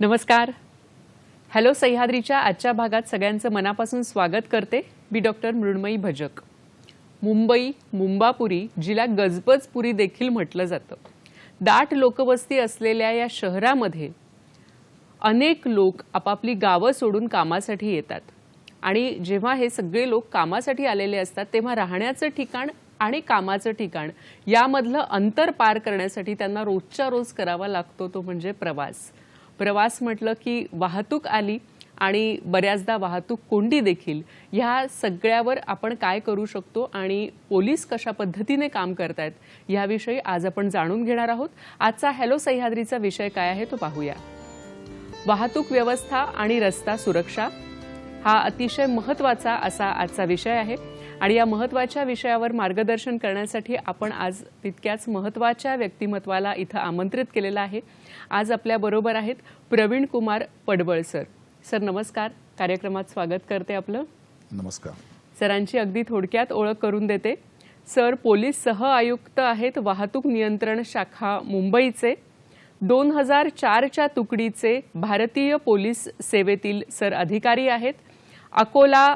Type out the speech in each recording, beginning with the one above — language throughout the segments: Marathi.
नमस्कार. हॅलो सह्याद्रीच्या आजच्या भागात सगळ्यांचं मनापासून स्वागत करते. मी डॉक्टर मृण्मयी भजक. मुंबई, मुंबापुरी, जिला गजबजपुरी देखील म्हटलं जातं, दाट लोकवस्ती असलेल्या या शहरामध्ये अनेक लोक आपापली गावं सोडून कामासाठी येतात आणि जेव्हा हे सगळे लोक कामासाठी आलेले असतात तेव्हा राहण्याचं ठिकाण आणि कामाचं ठिकाण यामधलं अंतर पार करण्यासाठी त्यांना रोजच्या रोज करावा लागतो तो म्हणजे प्रवास. प्रवास म्हटलं की वाहतूक आली आणि बऱ्याचदा वाहतूक कोंडी देखील. ह्या सगळ्यावर आपण काय करू शकतो आणि पोलीस कशा पद्धतीने काम करतायत याविषयी आज आपण जाणून घेणार आहोत. आजचा हॅलो सह्याद्रीचा विषय काय आहे तो पाहूया. वाहतूक व्यवस्था आणि रस्ता सुरक्षा हा अतिशय महत्त्वाचा असा आजचा विषय आहे आणि या महत्त्वाच्या विषयावर मार्गदर्शन करण्यासाठी आपण आज तितक्याच महत्त्वाच्या व्यक्तिमत्वाला इथं आमंत्रित केलेलं आहे. आज आपल्या बरोबर आहेत प्रवीण कुमार पडवळ सर. सर नमस्कार. कार्यक्रमात स्वागत करते आपलं. नमस्कार. सरांची अगदी थोडक्यात ओळख करून देते. सर पोलीस सह आयुक्त आहेत, वाहतूक नियंत्रण शाखा मुंबईचे. 2004च्या तुकडीचे भारतीय पोलीस सेवेतील सर अधिकारी आहेत. अकोला,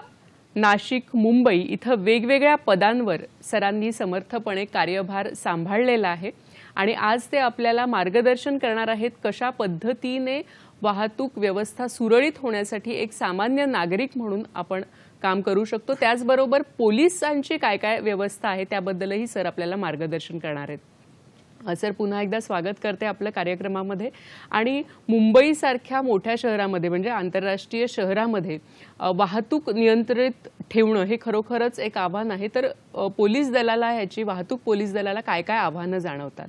नाशिक, मुंबई इथं वेगवेगळ्या पदांवर सरांनी समर्थपणे कार्यभार सांभाळलेला आहे आणि आज ते आपल्याला मार्गदर्शन करणार आहेत कशा पद्धतीने वाहतूक व्यवस्था सुरळीत होण्यासाठी एक सामान्य नागरिक म्हणून आपण काम करू शकतो. त्याचबरोबर पोलिसांची काय काय व्यवस्था आहे त्याबद्दलही सर आपल्याला मार्गदर्शन करणार आहेत. सर पुन्हा एकदा स्वागत करते आपल्या कार्यक्रमामध्ये. आणि मुंबईसारख्या मोठ्या शहरामध्ये म्हणजे आंतरराष्ट्रीय शहरामध्ये वाहतूक नियंत्रित ठेवणं हे खरोखरच एक आव्हान आहे. तर पोलीस दलाला ह्याची वाहतूक पोलीस दलाला काय काय आव्हानं जाणवतात?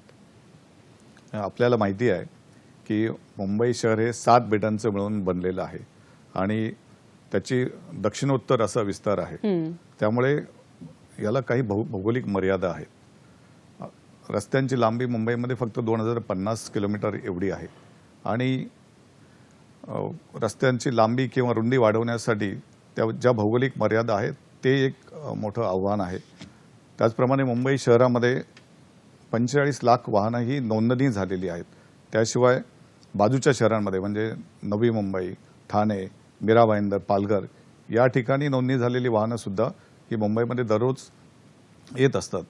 आपल्याला माहिती आहे की मुंबई शहर हे 7 बेटांचं मिळून बनलेलं आहे आणि त्याची दक्षिणोत्तर असा विस्तार आहे. त्यामुळे याला काही भौगोलिक मर्यादा आहेत. रस्त्यांची लांबी मुंबईमध्ये फक्त 2050 किलोमीटर एवढी आहे आणि रस्त्यांची लांबी किंवा रुंदी वाढवण्यासाठी त्या ज्या भौगोलिक मर्यादा आहेत ते एक मोठं आव्हान आहे. त्याचप्रमाणे मुंबई शहरामध्ये 45 लाख वाहनं ही नोंदणी झालेली आहेत. त्याशिवाय बाजूच्या शहरांमध्ये म्हणजे नवी मुंबई, ठाणे, मीरा भाईंदर, पालघर या ठिकाणी नोंदणी झालेली वाहनंसुद्धा ही मुंबईमध्ये दररोज येत असतात.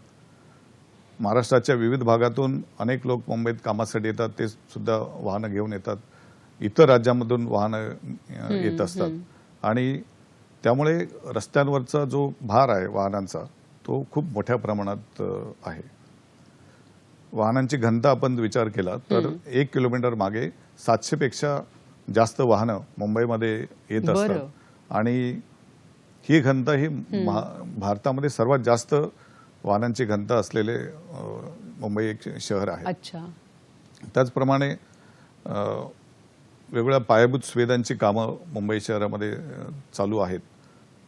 महाराष्ट्राच्या विविध भागातून अनेक लोक मुंबईत कामासाठी येतात, ते सुद्धा वाहनं घेऊन येतात. इतर राज्यांमधून वाहनं येत असतात आणि त्यामुळे रस्त्यांवरचा जो भार आहे वाहनांचा तो खूप मोठ्या प्रमाणात आहे. वाहनांची घनता आपण विचार केला तर 1 किलोमीटर मागे 700 पेक्षा जास्त वाहनं मुंबईमध्ये येत असतात आणि ही घनता ही भारतामध्ये सर्वात जास्त वाहनांची घनता असलेले मुंबई एक शहर आहे. अच्छा. त्याचप्रमाणे वेगवेगळ्या पायाभूत सुविधांची कामं मुंबई शहरामध्ये चालू आहेत.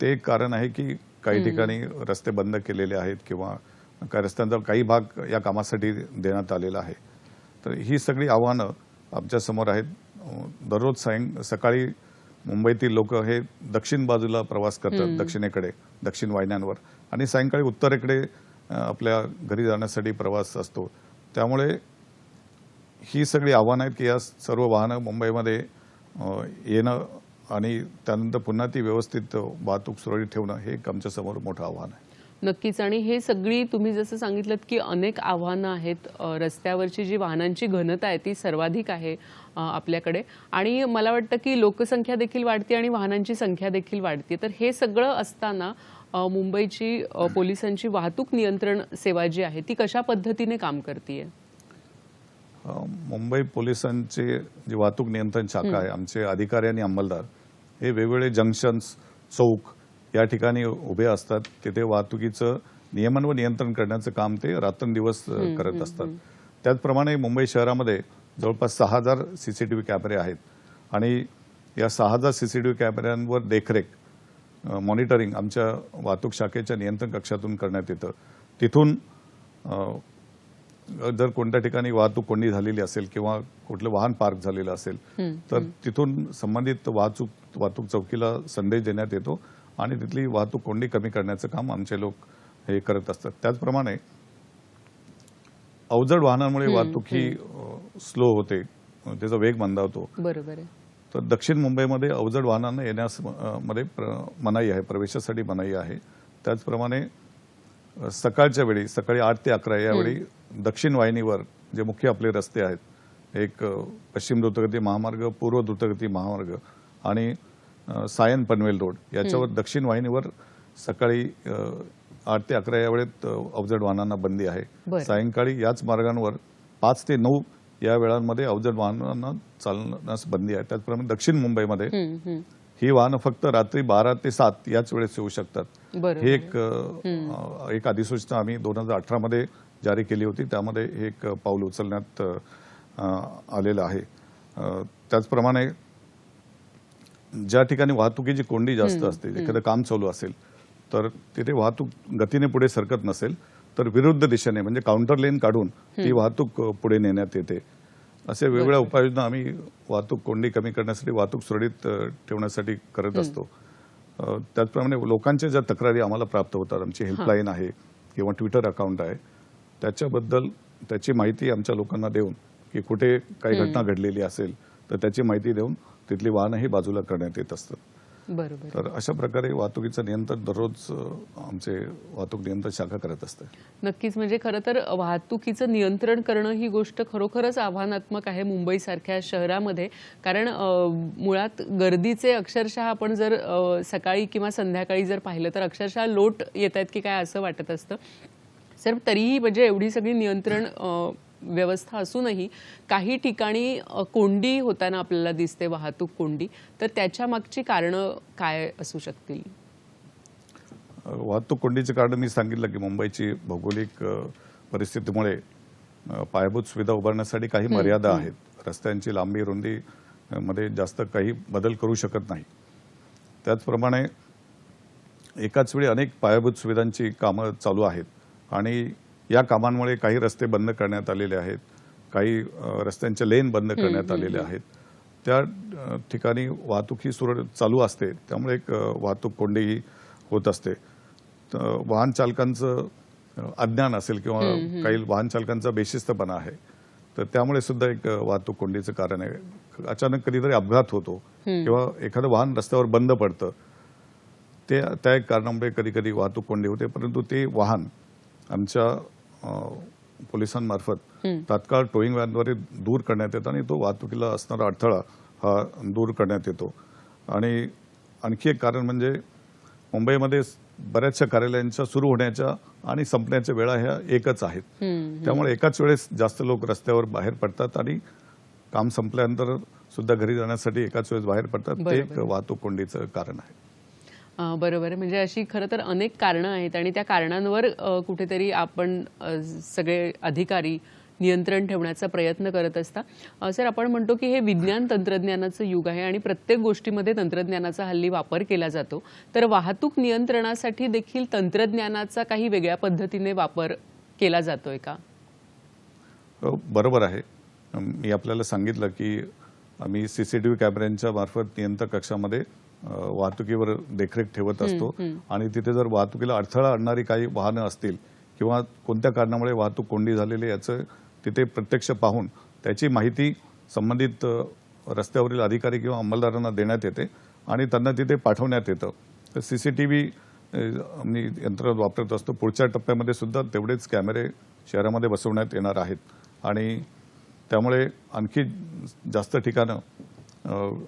ते एक कारण आहे की काही ठिकाणी रस्ते बंद केलेले आहेत किंवा काही रस्त्यांचा काही भाग या कामासाठी देण्यात आलेला आहे. तर ही सगळी आव्हानं आमच्यासमोर आहेत. दररोज सकाळी मुंबईतील लोक हे दक्षिण बाजूला प्रवास करतात, दक्षिणेकडे, दक्षिण वाहिन्यांवर, आणि सायंकाळी उत्तरेकडे आपल्या घरी जाण्यासाठी प्रवास असतो. त्यामुळे ही सगळी आव्हानं आहेत की या सर्व वाहनं मुंबईमध्ये येणं आणि त्यानंतर पुन्हा ती व्यवस्थित वाहतूक सुरळीत ठेवणं हे एक आमच्यासमोर मोठं आव्हान आहे. नक्कीच. आणि हे सगळी तुम्ही जसं सांगितलं की अनेक आव्हानं आहेत. रस्त्यावरची जी वाहनांची घनता आहे ती सर्वाधिक आहे आपल्याकडे आणि मला वाटतं की लोकसंख्या देखील वाढते आणि वाहनांची संख्या देखील वाढते. तर हे सगळं असताना मुंबईची पोलिसांची वाहतूक नियंत्रण सेवा जी आहे ती कशा पद्धतीने काम करते? मुंबई पोलिसांचे जी वाहतूक नियंत्रण शाखा आहे, आमचे अधिकारी आणि अंमलदार हे वेगवेगळे जंक्शन्स, चौक या ठिकाणी उभे असतात. तिथे वाहतुकीचं नियमन व नियंत्रण करण्याचं काम ते रात्रंदिवस करत असतात. त्याचप्रमाणे मुंबई शहरामध्ये जवळपास 6000 CCTV कॅमेरे आहेत आणि या 6000 CCTV कॅमेऱ्यांवर देखरेख, मॉनिटरिंग आमच्या वाहतूक शाखेच्या नियंत्रण कक्षातून करण्यात येतं. तिथून जर कोणत्या ठिकाणी वाहतूक कोंडी झालेली असेल किंवा कुठलं वाहन पार्क झालेलं असेल तर तिथून संबंधित वाहतूक चौकीला संदेश देण्यात येतो आणि तिथली वाहतूक कोंडी कमी करण्याचं काम आमचे लोक हे करत असतात. त्याचप्रमाणे अवजड वाहनांमुळे वाहतूक ही स्लो होते त्याचा वेग मंदावतो. बरोबर आहे. तर दक्षिण मुंबईमध्ये अवजड वाहनांना येण्यास मध्ये मनाई आहे, प्रवेशासाठी मनाई आहे. त्याचप्रमाणे सकाळच्या वेळी सकाळी 8 ते 11 यावेळी दक्षिण वाहिनीवर जे मुख्य आपले रस्ते आहेत, एक पश्चिम द्रुतगती महामार्ग, पूर्व द्रुतगती महामार्ग आणि सायन पनवेल रोड याच्यावर दक्षिण वाहिनीवर सकाळी 8 ते 11 या वेळेत अवजड वाहनांना बंदी आहे. बरं. सायंकाळी याच मार्गांवर 5 ते 9 या वेळांमध्ये अवजड वाहनांना चालण्यास बंदी आहे. त्याचप्रमाणे दक्षिण मुंबईमध्ये ही वाहनं फक्त रात्री 12 ते 7 याच वेळेस येऊ शकतात. बरोबर. हे एक अधिसूचना आम्ही 2018 मध्ये जारी केली होती. त्यामध्ये हे एक पाऊल उचलण्यात आलेलं आहे. त्याचप्रमाणे ज्या ठिकाणी वाहतुकीची कोंडी जास्त असते, एखादं काम चालू असेल तर तिथे वाहतूक गतीने पुढे सरकत नसेल तर विरुद्ध दिशेने म्हणजे काउंटर लेन काढून ती वाहतूक पुढे नेण्यात येते. असे वेगवेगळ्या उपाययोजना आम्ही वाहतूक कोंडी कमी करण्यासाठी, वाहतूक सुरळीत ठेवण्यासाठी करत असतो. त्याचप्रमाणे लोकांच्या ज्या तक्रारी आम्हाला प्राप्त होतात, आमची हेल्पलाईन आहे किंवा ट्विटर अकाउंट आहे, त्याच्याबद्दल त्याची माहिती आमच्या लोकांना देऊन की कुठे काही घटना घडलेली असेल तर त्याची माहिती देऊन तिथली वाहनंही बाजूला करण्यात येत असतात. बरोबर. तर अशा प्रकारे वाहतुकीचं नियंत्रण दररोज आमचे वाहतूक नियंत्रण शाखा करत असते. नक्कीच. म्हणजे खरं तर वाहतुकीचं नियंत्रण करणं ही गोष्ट खरोखरच आव्हानात्मक आहे मुंबईसारख्या शहरामध्ये. कारण मुळात गर्दीचे अक्षरशः आपण जर सकाळी किंवा संध्याकाळी जर पाहिलं तर अक्षरशः लोट येत आहेत की काय असं वाटत असतं. सर तरीही म्हणजे एवढी सगळी नियंत्रण व्यवस्था असूनही काही ठिकाणी कोंडी होताना आपल्याला दिसते, वाहतूक कोंडी. तर त्याच्या मागची कारणं काय असू शकतील? वाहतूक कोंडीचे कारण मी सांगितलं की मुंबईची भौगोलिक परिस्थितीमुळे पायाभूत सुविधा उभारण्यासाठी काही मर्यादा आहेत. रस्त्यांची लांबी रुंदी मध्ये जास्त काही बदल करू शकत नाही. त्याचप्रमाणे एकाच वेळी अनेक पायाभूत सुविधांची कामं चालू आहेत आणि या कामांमुळे काही रस्ते बंद करण्यात आलेले आहेत, काही रस्त्यांच्या लेन बंद करण्यात आलेले आहेत. त्या ठिकाणी वाहतूक ही सुरळीत चालू असते, त्यामुळे एक वाहतूक कोंडी होत असते. वाहन चालकांचं अज्ञान असेल किंवा काही वाहन चालकांचा बेशिस्तपणा आहे, तर त्यामुळे सुद्धा एक वाहतूक कोंडीचं कारण आहे. अचानक कधीतरी अपघात होतो किंवा एखादं वाहन रस्त्यावर बंद पडतं, त्या एक कारणामुळे कधी कधी वाहतूक कोंडी होते. परंतु ते वाहन आमच्या पोलिसांमार्फत तात्काळ टोईंग व्हॅनद्वारे दूर करण्यात येतं आणि तो वाहतुकीला असणारा अडथळा हा दूर करण्यात येतो. आणि आणखी एक कारण म्हणजे मुंबईमध्ये बऱ्याचशा कार्यालयांच्या सुरू होण्याच्या आणि संपण्याच्या वेळा ह्या एकच आहेत. त्यामुळे एकाच वेळेस जास्त लोक रस्त्यावर बाहेर पडतात आणि काम संपल्यानंतर सुद्धा घरी जाण्यासाठी एकाच वेळेस बाहेर पडतात. ते एक वाहतूक कोंडीचं कारण आहे. बरोबर. म्हणजे अशी खरं तर अनेक कारणं आहेत आणि त्या कारणांवर कुठेतरी आपण सगळे अधिकारी नियंत्रण ठेवण्याचा प्रयत्न करत असता. सर आपण म्हणतो की हे विज्ञान तंत्रज्ञानाचं युग आहे आणि प्रत्येक गोष्टीमध्ये तंत्रज्ञानाचा हल्ली वापर केला जातो. तर वाहतूक नियंत्रणासाठी देखील तंत्रज्ञानाचा काही वेगळ्या पद्धतीने वापर केला जातोय का? बरोबर आहे. मी आपल्याला सांगितलं की आम्ही सीसीटीव्ही कॅमेऱ्यांच्या मार्फत नियंत्रण कक्षामध्ये वाहतुकीवर देखरेख ठेवत असतो आणि तिथे जर वाहतुकीला अडथळा आणणारी काही वाहनं असतील किंवा कोणत्या कारणामुळे वाहतूक कोंडी झालेली याचं तिथे प्रत्यक्ष पाहून त्याची माहिती संबंधित रस्त्यावरील अधिकारी किंवा अंमलदारांना देण्यात येते आणि त्यांना तिथे पाठवण्यात येतं. तर सीसीटीव्ही आम्ही यंत्र वापरत असतो. पुढच्या टप्प्यामध्ये सुद्धा तेवढेच कॅमेरे शहरामध्ये बसवण्यात येणार आहेत आणि त्यामुळे आणखी जास्त ठिकाणं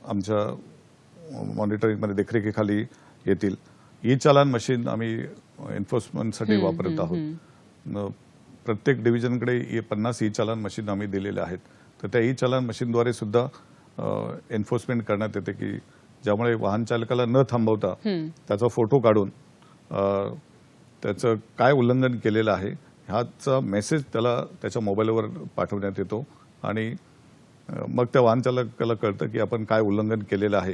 आमच्या मॉनिटरिंगमध्ये देखरेखीखाली येतील. ई चालान मशीन आम्ही एन्फोर्समेंटसाठी वापरत आहोत. प्रत्येक डिव्हिजनकडे 50 ई चालान मशीन आम्ही दिलेल्या आहेत. तर त्या ई चालान मशीनद्वारे सुद्धा एन्फोर्समेंट करण्यात येते की ज्यामुळे वाहन चालकाला न थांबवता त्याचा फोटो काढून त्याचं काय उल्लंघन केलेलं आहे ह्याचा मेसेज त्याला त्याच्या मोबाईलवर पाठवण्यात येतो आणि मग त्या वाहन चालकाला कळतं की आपण काय उल्लंघन केलेलं आहे,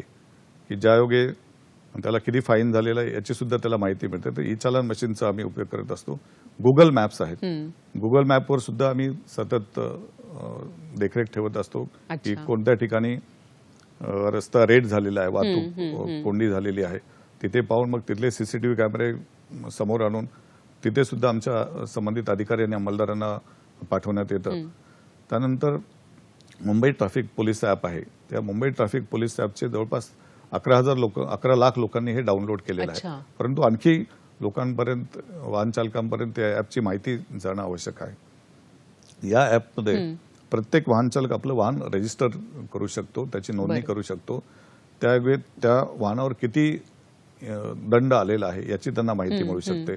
की ज्यायोगे त्याला किती फाईन झालेला आहे याची सुद्धा त्याला माहिती मिळते. तर ई चालान मशीनचा आम्ही उपयोग करत असतो. गुगल मॅप्स आहेत. गुगल मॅपवर सुद्धा आम्ही सतत देखरेख ठेवत असतो की कोणत्या ठिकाणी रस्ता रेड झालेला आहे, वाहतूक कोंडी झालेली आहे, तिथे पाहून मग तिथले सीसीटीव्ही कॅमेरे समोर आणून तिथे सुद्धा आमच्या संबंधित अधिकारी आणि अंमलदारांना पाठवण्यात येतं. त्यानंतर मुंबई ट्रॅफिक पोलीस ॲप आहे, त्या मुंबई ट्रॅफिक पोलीस ॲपचे जवळपास 11 लाख लोकांनी हे डाउनलोड केलेलं आहे. अच्छा. परंतु आणखी लोकांपर्यंत, वाहन चालकांपर्यंत त्या ॲपची माहिती जाणं आवश्यक आहे. या ॲपमध्ये प्रत्येक वाहन चालक आपलं वाहन रजिस्टर करू शकतो, त्याची नोंदणी करू शकतो. त्यावेळी त्या वाहनावर किती दंड आलेला आहे याची त्यांना माहिती मिळू शकते.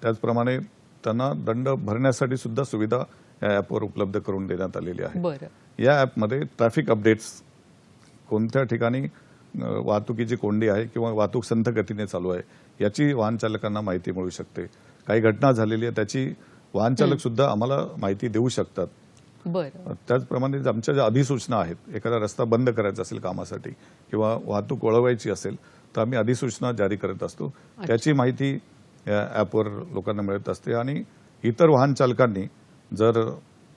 त्याचप्रमाणे त्यांना दंड भरण्यासाठी सुद्धा सुविधा या ॲपवर उपलब्ध करून देण्यात आलेली आहे. बरं. या ॲपमध्ये ट्रॅफिक अपडेट्स, कोणत्या ठिकाणी वाहतुकीची कोंडी आहे किंवा वाहतूक संथ गतीने चालू आहे याची वाहन चालकांना माहिती मिळू शकते. काही घटना झालेली आहे त्याची वाहन चालक सुद्धा आम्हाला माहिती देऊ शकतात. बरं. त्याचप्रमाणे आमच्या ज्या अधिसूचना आहेत, एखादा रस्ता बंद करायचा असेल कामासाठी किंवा वाहतूक वळवायची असेल तर आम्ही अधिसूचना जारी करत असतो. त्याची माहिती या ॲपवर लोकांना मिळत असते. आणि इतर वाहन चालकांनी जर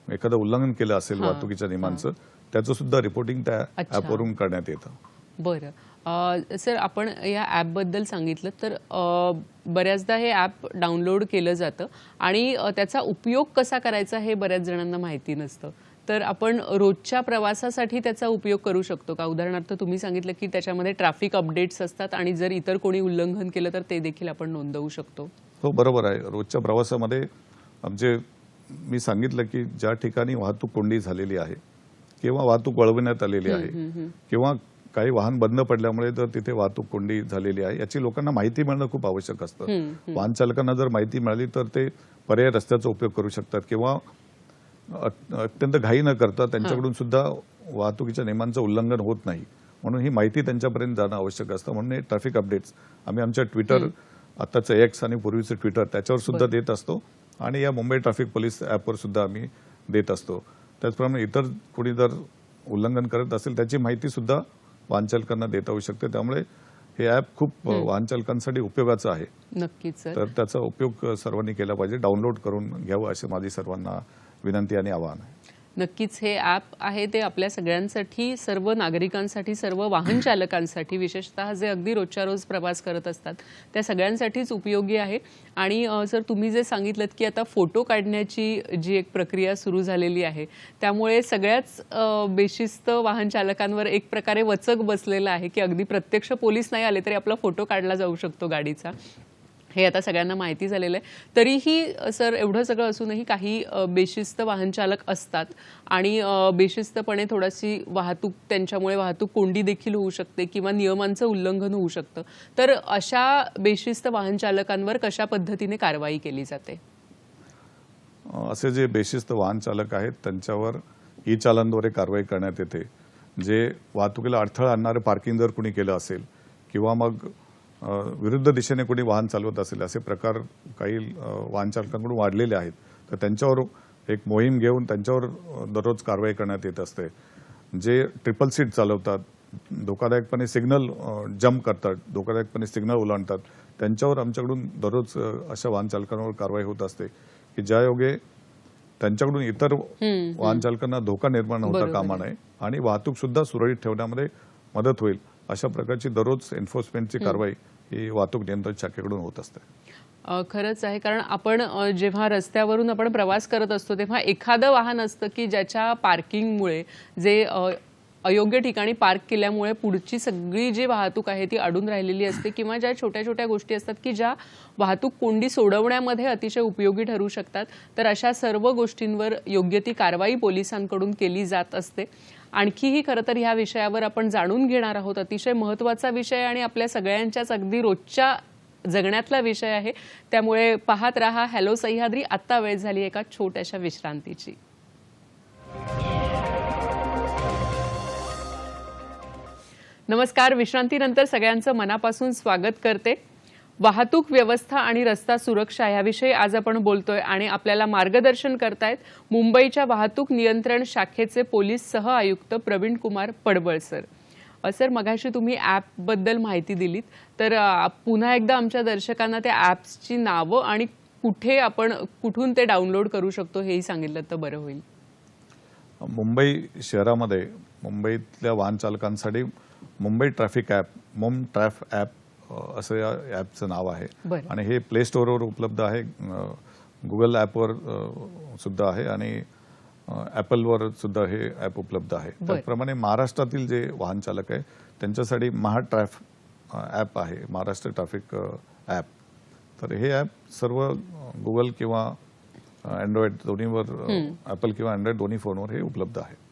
एखादं उल्लंघन केलं असेल वाहतुकीच्या नियमांचं, त्याचं सुद्धा रिपोर्टिंग त्या ॲपवरून करण्यात येतं. बरं. सर, आपण या ॲपबद्दल सांगितलं तर बऱ्याचदा हे ॲप डाउनलोड केलं जातं आणि त्याचा उपयोग कसा करायचा हे बऱ्याच जणांना माहिती नसतं. तर आपण रोजच्या प्रवासासाठी त्याचा उपयोग करू शकतो का? उदाहरणार्थ तुम्ही सांगितलं की त्याच्यामध्ये ट्रॅफिक अपडेट्स असतात आणि जर इतर कोणी उल्लंघन केलं तर ते देखील आपण नोंदवू शकतो. हो, बरोबर आहे. रोजच्या प्रवासामध्ये मी सांगितलं की ज्या ठिकाणी वाहतूक कोंडी झालेली आहे किंवा वाहतूक वळवण्यात आलेली आहे किंवा काही वाहन बंद पडल्यामुळे जर तिथे वाहतूक कोंडी झालेली आहे याची लोकांना माहिती मिळणं खूप आवश्यक असतं. वाहन चालकांना जर माहिती मिळाली तर ते पर्यायी रस्त्याचा उपयोग करू शकतात किंवा अत्यंत घाई न करता त्यांच्याकडून सुद्धा वाहतुकीच्या नियमांचं उल्लंघन होत नाही, म्हणून ही माहिती त्यांच्यापर्यंत जाणं आवश्यक असतं. म्हणून हे ट्रॅफिक अपडेट्स आम्ही आमच्या ट्विटर, आताचं एक्स आणि पूर्वीचं ट्विटर त्याच्यावर सुद्धा देत असतो आणि या मुंबई ट्रॅफिक पोलीस ॲपवर सुद्धा आम्ही देत असतो. त्याचप्रमाणे इतर कोणी जर उल्लंघन करत असेल त्याची माहिती सुद्धा वाहन चालकांना देता येऊ शकते. त्यामुळे हे ॲप खूप वाहन चालकांसाठी उपयोगाचं आहे. नक्कीच सर. तर त्याचा उपयोग सर्वांनी केला पाहिजे, डाउनलोड करून घ्यावं अशी माझी सर्वांना विनंती आणि आवाहन आहे. नक्कीच हे ॲप आहे ते आपल्या सगळ्यांसाठी, सर्व नागरिकांसाठी, सर्व वाहन चालकांसाठी, विशेषतः जे अगदी रोजच्या रोज प्रवास करत असतात त्या सगळ्यांसाठीच उपयोगी आहे. आणि सर, तुम्ही जे सांगितलं की आता फोटो काढण्याची जी एक प्रक्रिया सुरू झालेली आहे त्यामुळे सगळ्याच बेशिस्त वाहन चालकांवर एक प्रकारे वचक बसलेला आहे की अगदी प्रत्यक्ष पोलीस नाही आले तरी आपला फोटो काढला जाऊ शकतो गाडीचा. हे आता सगळ्यांना माहिती झालेलं आहे. तरीही सर, एवढं सगळं असूनही काही बेशिस्त वाहन चालक असतात आणि बेशिस्तपणे थोडीशी त्यांच्यामुळे वाहतूक कोंडी देखील होऊ शकते किंवा नियमांचं उल्लंघन होऊ शकतं. तर अशा बेशिस्त वाहन चालकांवर कशा पद्धतीने कारवाई केली जाते? असे जे बेशिस्त वाहन चालक आहेत त्यांच्यावर ई चालानद्वारे कारवाई करण्यात येते. जे वाहतुकीला अडथळा आणणारे पार्किंग जर कुणी केलं असेल किंवा मग विरुद्ध दिशेने कोणी वाहन चालवत असेल, असे प्रकार काही वाहन चालकांकडून वाढलेले आहेत, तर त्यांच्यावर एक मोहीम घेऊन त्यांच्यावर दररोज कारवाई करण्यात येत असते. जे ट्रिपल सीट चालवतात, धोकादायकपणे सिग्नल जम्प करतात, धोकादायकपणे सिग्नल ओलांडतात, त्यांच्यावर आमच्याकडून दररोज अशा वाहन चालकांवर कारवाई होत असते की ज्यायोगे त्यांच्याकडून इतर वाहन चालकांना धोका निर्माण होता कामा नये आणि वाहतूक सुद्धा सुरळीत ठेवण्यामध्ये मदत होईल. अशा प्रकारची दररोज एन्फोर्समेंटची कारवाई ही वाहतूक नियंत्रण शाखेकडून होत असते. खरंच आहे, कारण आपण जेव्हा रस्त्यावरून आपण प्रवास करत असतो तेव्हा एखादं वाहन असतं की ज्याच्या पार्किंगमुळे, जे अयोग्य ठिकाणी पार्क केल्यामुळे पुढची सगळी जी वाहतूक आहे ती अडून राहिलेली असते किंवा ज्या छोट्या छोट्या गोष्टी असतात की ज्या वाहतूक कोंडी सोडवण्यामध्ये अतिशय उपयोगी ठरू शकतात. तर अशा सर्व गोष्टींवर योग्य ती कारवाई पोलिसांकडून केली जात असते. आणखीही खरं तर ह्या विषयावर आपण जाणून घेणार आहोत. अतिशय महत्त्वाचा विषय आणि आपल्या सगळ्यांच्याच अगदी रोजच्या जगण्यातला विषय आहे. त्यामुळे पाहत रहा हॅलो सह्याद्री. आत्ता वेळ झाली एका छोट्याशा विश्रांतीची. नमस्कार. विश्रांतीनंतर सगळ्यांचं मनापासून स्वागत करते. वाहतूक व्यवस्था आणि रस्ता सुरक्षा याविषयी आज आपण बोलतोय आणि आपल्याला मार्गदर्शन करतायत मुंबईच्या वाहतूक नियंत्रण शाखेचे पोलीस सह आयुक्त प्रवीण कुमार पडवळ सर. सर, मगाशी तुम्ही ॲपबद्दल माहिती दिलीत, तर पुन्हा एकदा आमच्या दर्शकांना त्या ॲप्सची नावं आणि कुठून ते डाउनलोड करू शकतो हेही सांगितलं तर बरं होईल. मुंबई शहरामध्ये मुंबईतल्या वाहन चालकांसाठी मुंबई ट्रॅफिक ॲप, मुम ट्रॅफ ॲप असं या ॲपचं नाव आहे आणि हे प्ले स्टोअरवर उपलब्ध आहे, गुगल ॲपवर सुद्धा आहे आणि ॲपलवर सुद्धा हे ॲप उपलब्ध आहे. त्याचप्रमाणे महाराष्ट्रातील जे वाहन चालक आहे त्यांच्यासाठी ॲप आहे, महाराष्ट्र ट्रॅफिक ॲप. तर हे ॲप सर्व गुगल किंवा अँड्रॉइड दोन्हीवर, ॲपल किंवा अँड्रॉइड दोन्ही फोनवर हे उपलब्ध आहे.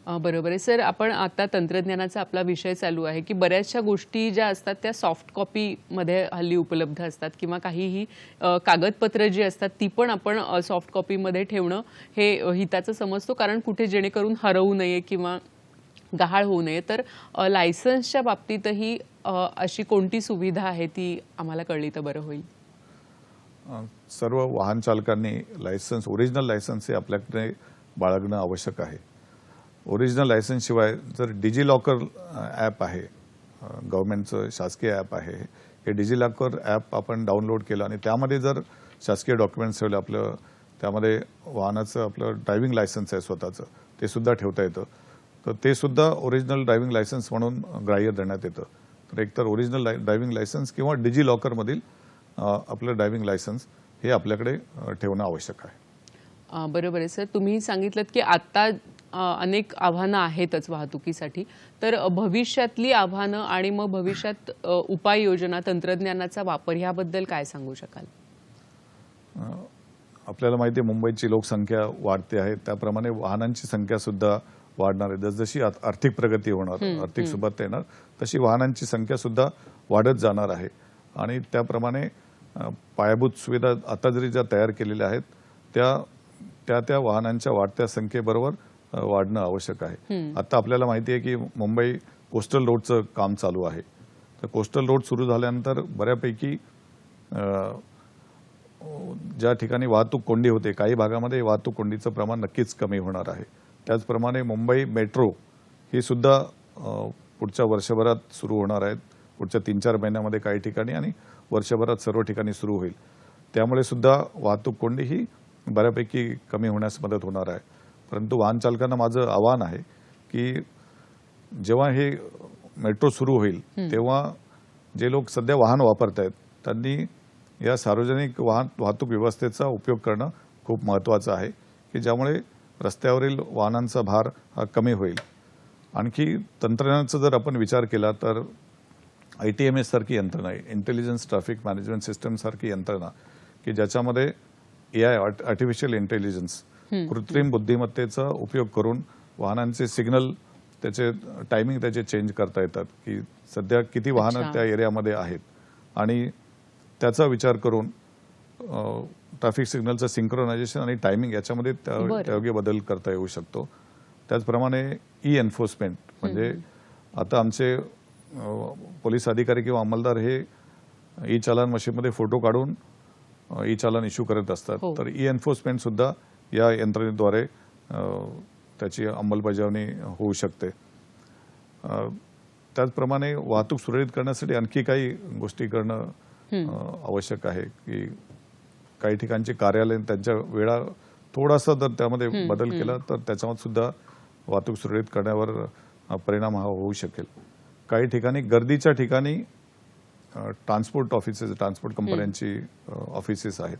बरोबर आहे सर. आपण आता तंत्रज्ञानाचा आपला विषय चालू आहे की बऱ्याचशा गोष्टी ज्या असतात त्या सॉफ्ट कॉपीमध्ये हल्ली उपलब्ध असतात किंवा काहीही कागदपत्र जी असतात ती पण आपण सॉफ्ट कॉपीमध्ये ठेवणं हे हिताचं समजतो, कारण कुठे जेणेकरून हरवू नये किंवा गहाळ होऊ नये. तर लायसन्सच्या बाबतीतही अशी कोणती सुविधा आहे ती आम्हाला कळली तर बरं होईल. सर्व वाहन चालकांनी ओरिजिनल लायसन्स हे आपल्याकडे बाळगणं आवश्यक आहे. ओरिजिनल लायसन्स शिवाय जर डिजिलॉकर ॲप आहे, गव्हर्नमेंटचं शासकीय ॲप आहे, हे डिजिलॉकर ॲप आपण डाउनलोड केलं आणि त्यामध्ये जर शासकीय डॉक्युमेंट्स ठेवले, आपलं त्यामध्ये वाहनाचं आपलं ड्रायव्हिंग लायसन्स आहे स्वतःचं, ते सुद्धा ठेवता येतं. तर ते सुद्धा ओरिजिनल ड्रायव्हिंग लायसन्स म्हणून ग्राह्य धरण्यात येतं. तर एकतर ओरिजिनल ड्रायव्हिंग लायसन्स किंवा डिजिलॉकरमधील आपलं ड्रायव्हिंग लायसन्स हे आपल्याकडे ठेवणं आवश्यक आहे. बरोबर आहे सर. तुम्ही सांगितलं की आता अनेक आव्हानं आहेतच वाहतुकीसाठी, तर भविष्यातली आव्हानं आणि मग भविष्यात उपाययोजना, तंत्रज्ञानाचा वापर याबद्दल काय सांगू शकाल? आपल्याला माहिती आहे मुंबईची लोकसंख्या वाढते आहे, त्याप्रमाणे वाहनांची संख्या सुद्धा वाढणार आहे. जसजशी आर्थिक प्रगती होणार, आर्थिक सुबत्ता येणार, तशी वाहनांची संख्या सुद्धा वाढत जाणार आहे. आणि त्याप्रमाणे पायाभूत सुविधा आता जरी ज्या तयार केलेल्या आहेत त्या वाहनांच्या वाढत्या संख्येबरोबर वाढणं आवश्यक आहे. आता आपल्याला माहिती आहे की मुंबई कोस्टल रोडचं काम चालू आहे. तर कोस्टल रोड सुरू झाल्यानंतर बऱ्यापैकी ज्या ठिकाणी वाहतूक कोंडी होते, काही भागामध्ये वाहतूक कोंडीचं प्रमाण नक्कीच कमी होणार आहे. त्याचप्रमाणे मुंबई मेट्रो ही सुद्धा पुढच्या वर्षभरात सुरू होणार आहेत. पुढच्या 3-4 महिन्यामध्ये काही ठिकाणी आणि वर्षभरात सर्व ठिकाणी सुरू होईल. त्यामुळे सुद्धा वाहतूक कोंडी ही बऱ्यापैकी कमी होण्यास मदत होणार आहे. परंतु वाहन चालकांना माझं आव्हान आहे की जेव्हा हे मेट्रो सुरू होईल तेव्हा जे लोक सध्या वाहन वापरत आहेत त्यांनी या सार्वजनिक वाहतूक व्यवस्थेचा उपयोग करणं खूप महत्त्वाचं आहे की ज्यामुळे रस्त्यावरील वाहनांचा भार हा कमी होईल. आणखी तंत्रज्ञानाचा जर आपण विचार केला तर ITMS सारखी यंत्रणा आहे, इंटेलिजन्स ट्रॅफिक मॅनेजमेंट सिस्टम सारखी यंत्रणा की ज्याच्यामध्ये AI आर्टिफिशियल इंटेलिजन्स कृत्रिम बुद्धिमत्तेचा उपयोग करून वाहनांचे सिग्नल, त्याचे टायमिंग त्याचे चेंज करता येतात की सध्या किती वाहनं त्या एरियामध्ये आहेत आणि त्याचा विचार करून ट्रॅफिक सिग्नलचं सिंक्रोनायझेशन आणि टायमिंग याच्यामध्ये योग्य बदल करता येऊ शकतो. त्याचप्रमाणे एन्फोर्समेंट म्हणजे आता आमचे पोलीस अधिकारी किंवा अंमलदार हे चालान मशीनमध्ये फोटो काढून चालान इश्यू करत असतात. तर एन्फोर्समेंट सुद्धा या यंत्रणेद्वारे त्याची अंमलबजावणी होऊ शकते. त्याचप्रमाणे वाहतूक सुरळीत करण्यासाठी आणखी काही गोष्टी करणं आवश्यक आहे की काही ठिकाणचे कार्यालय त्यांच्या वेळा थोडासा जर त्यामध्ये बदल केला तर त्याच्यामध्ये सुद्धा वाहतूक सुरळीत करण्यावर परिणाम हा होऊ शकेल. काही ठिकाणी गर्दीच्या ठिकाणी ट्रान्सपोर्ट कंपन्यांची ऑफिसेस आहेत,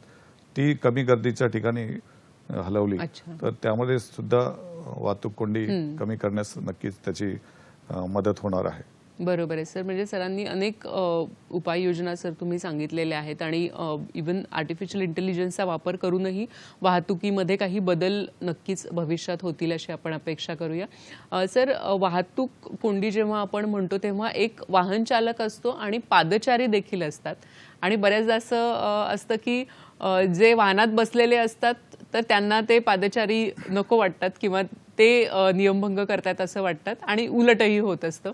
ती कमी गर्दीच्या ठिकाणी हलवली तर त्यामध्ये सुद्धा वाहतूक कोंडी कमी करण्यास नक्कीच त्याची मदत होणार आहे. बरोबर आहे सर. म्हणजे सरांनी अनेक उपाययोजना सर तुम्ही सांगितलेल्या आहेत आणि इवन आर्टिफिशियल इंटेलिजन्सचा वापर करूनही वाहतुकीमध्ये काही बदल नक्कीच भविष्यात होतील अशी आपण अपेक्षा करूया. सर, वाहतूक कोंडी जेव्हा आपण म्हणतो तेव्हा एक वाहन चालक असतो आणि पादचारी देखील असतात आणि बऱ्याचदा असं असतं की जे वाहनात बसलेले असतात तर त्यांना ते पादचारी नको वाटतात किंवा ते नियमभंग करतात असं वाटतात आणि उलटही होत असतं.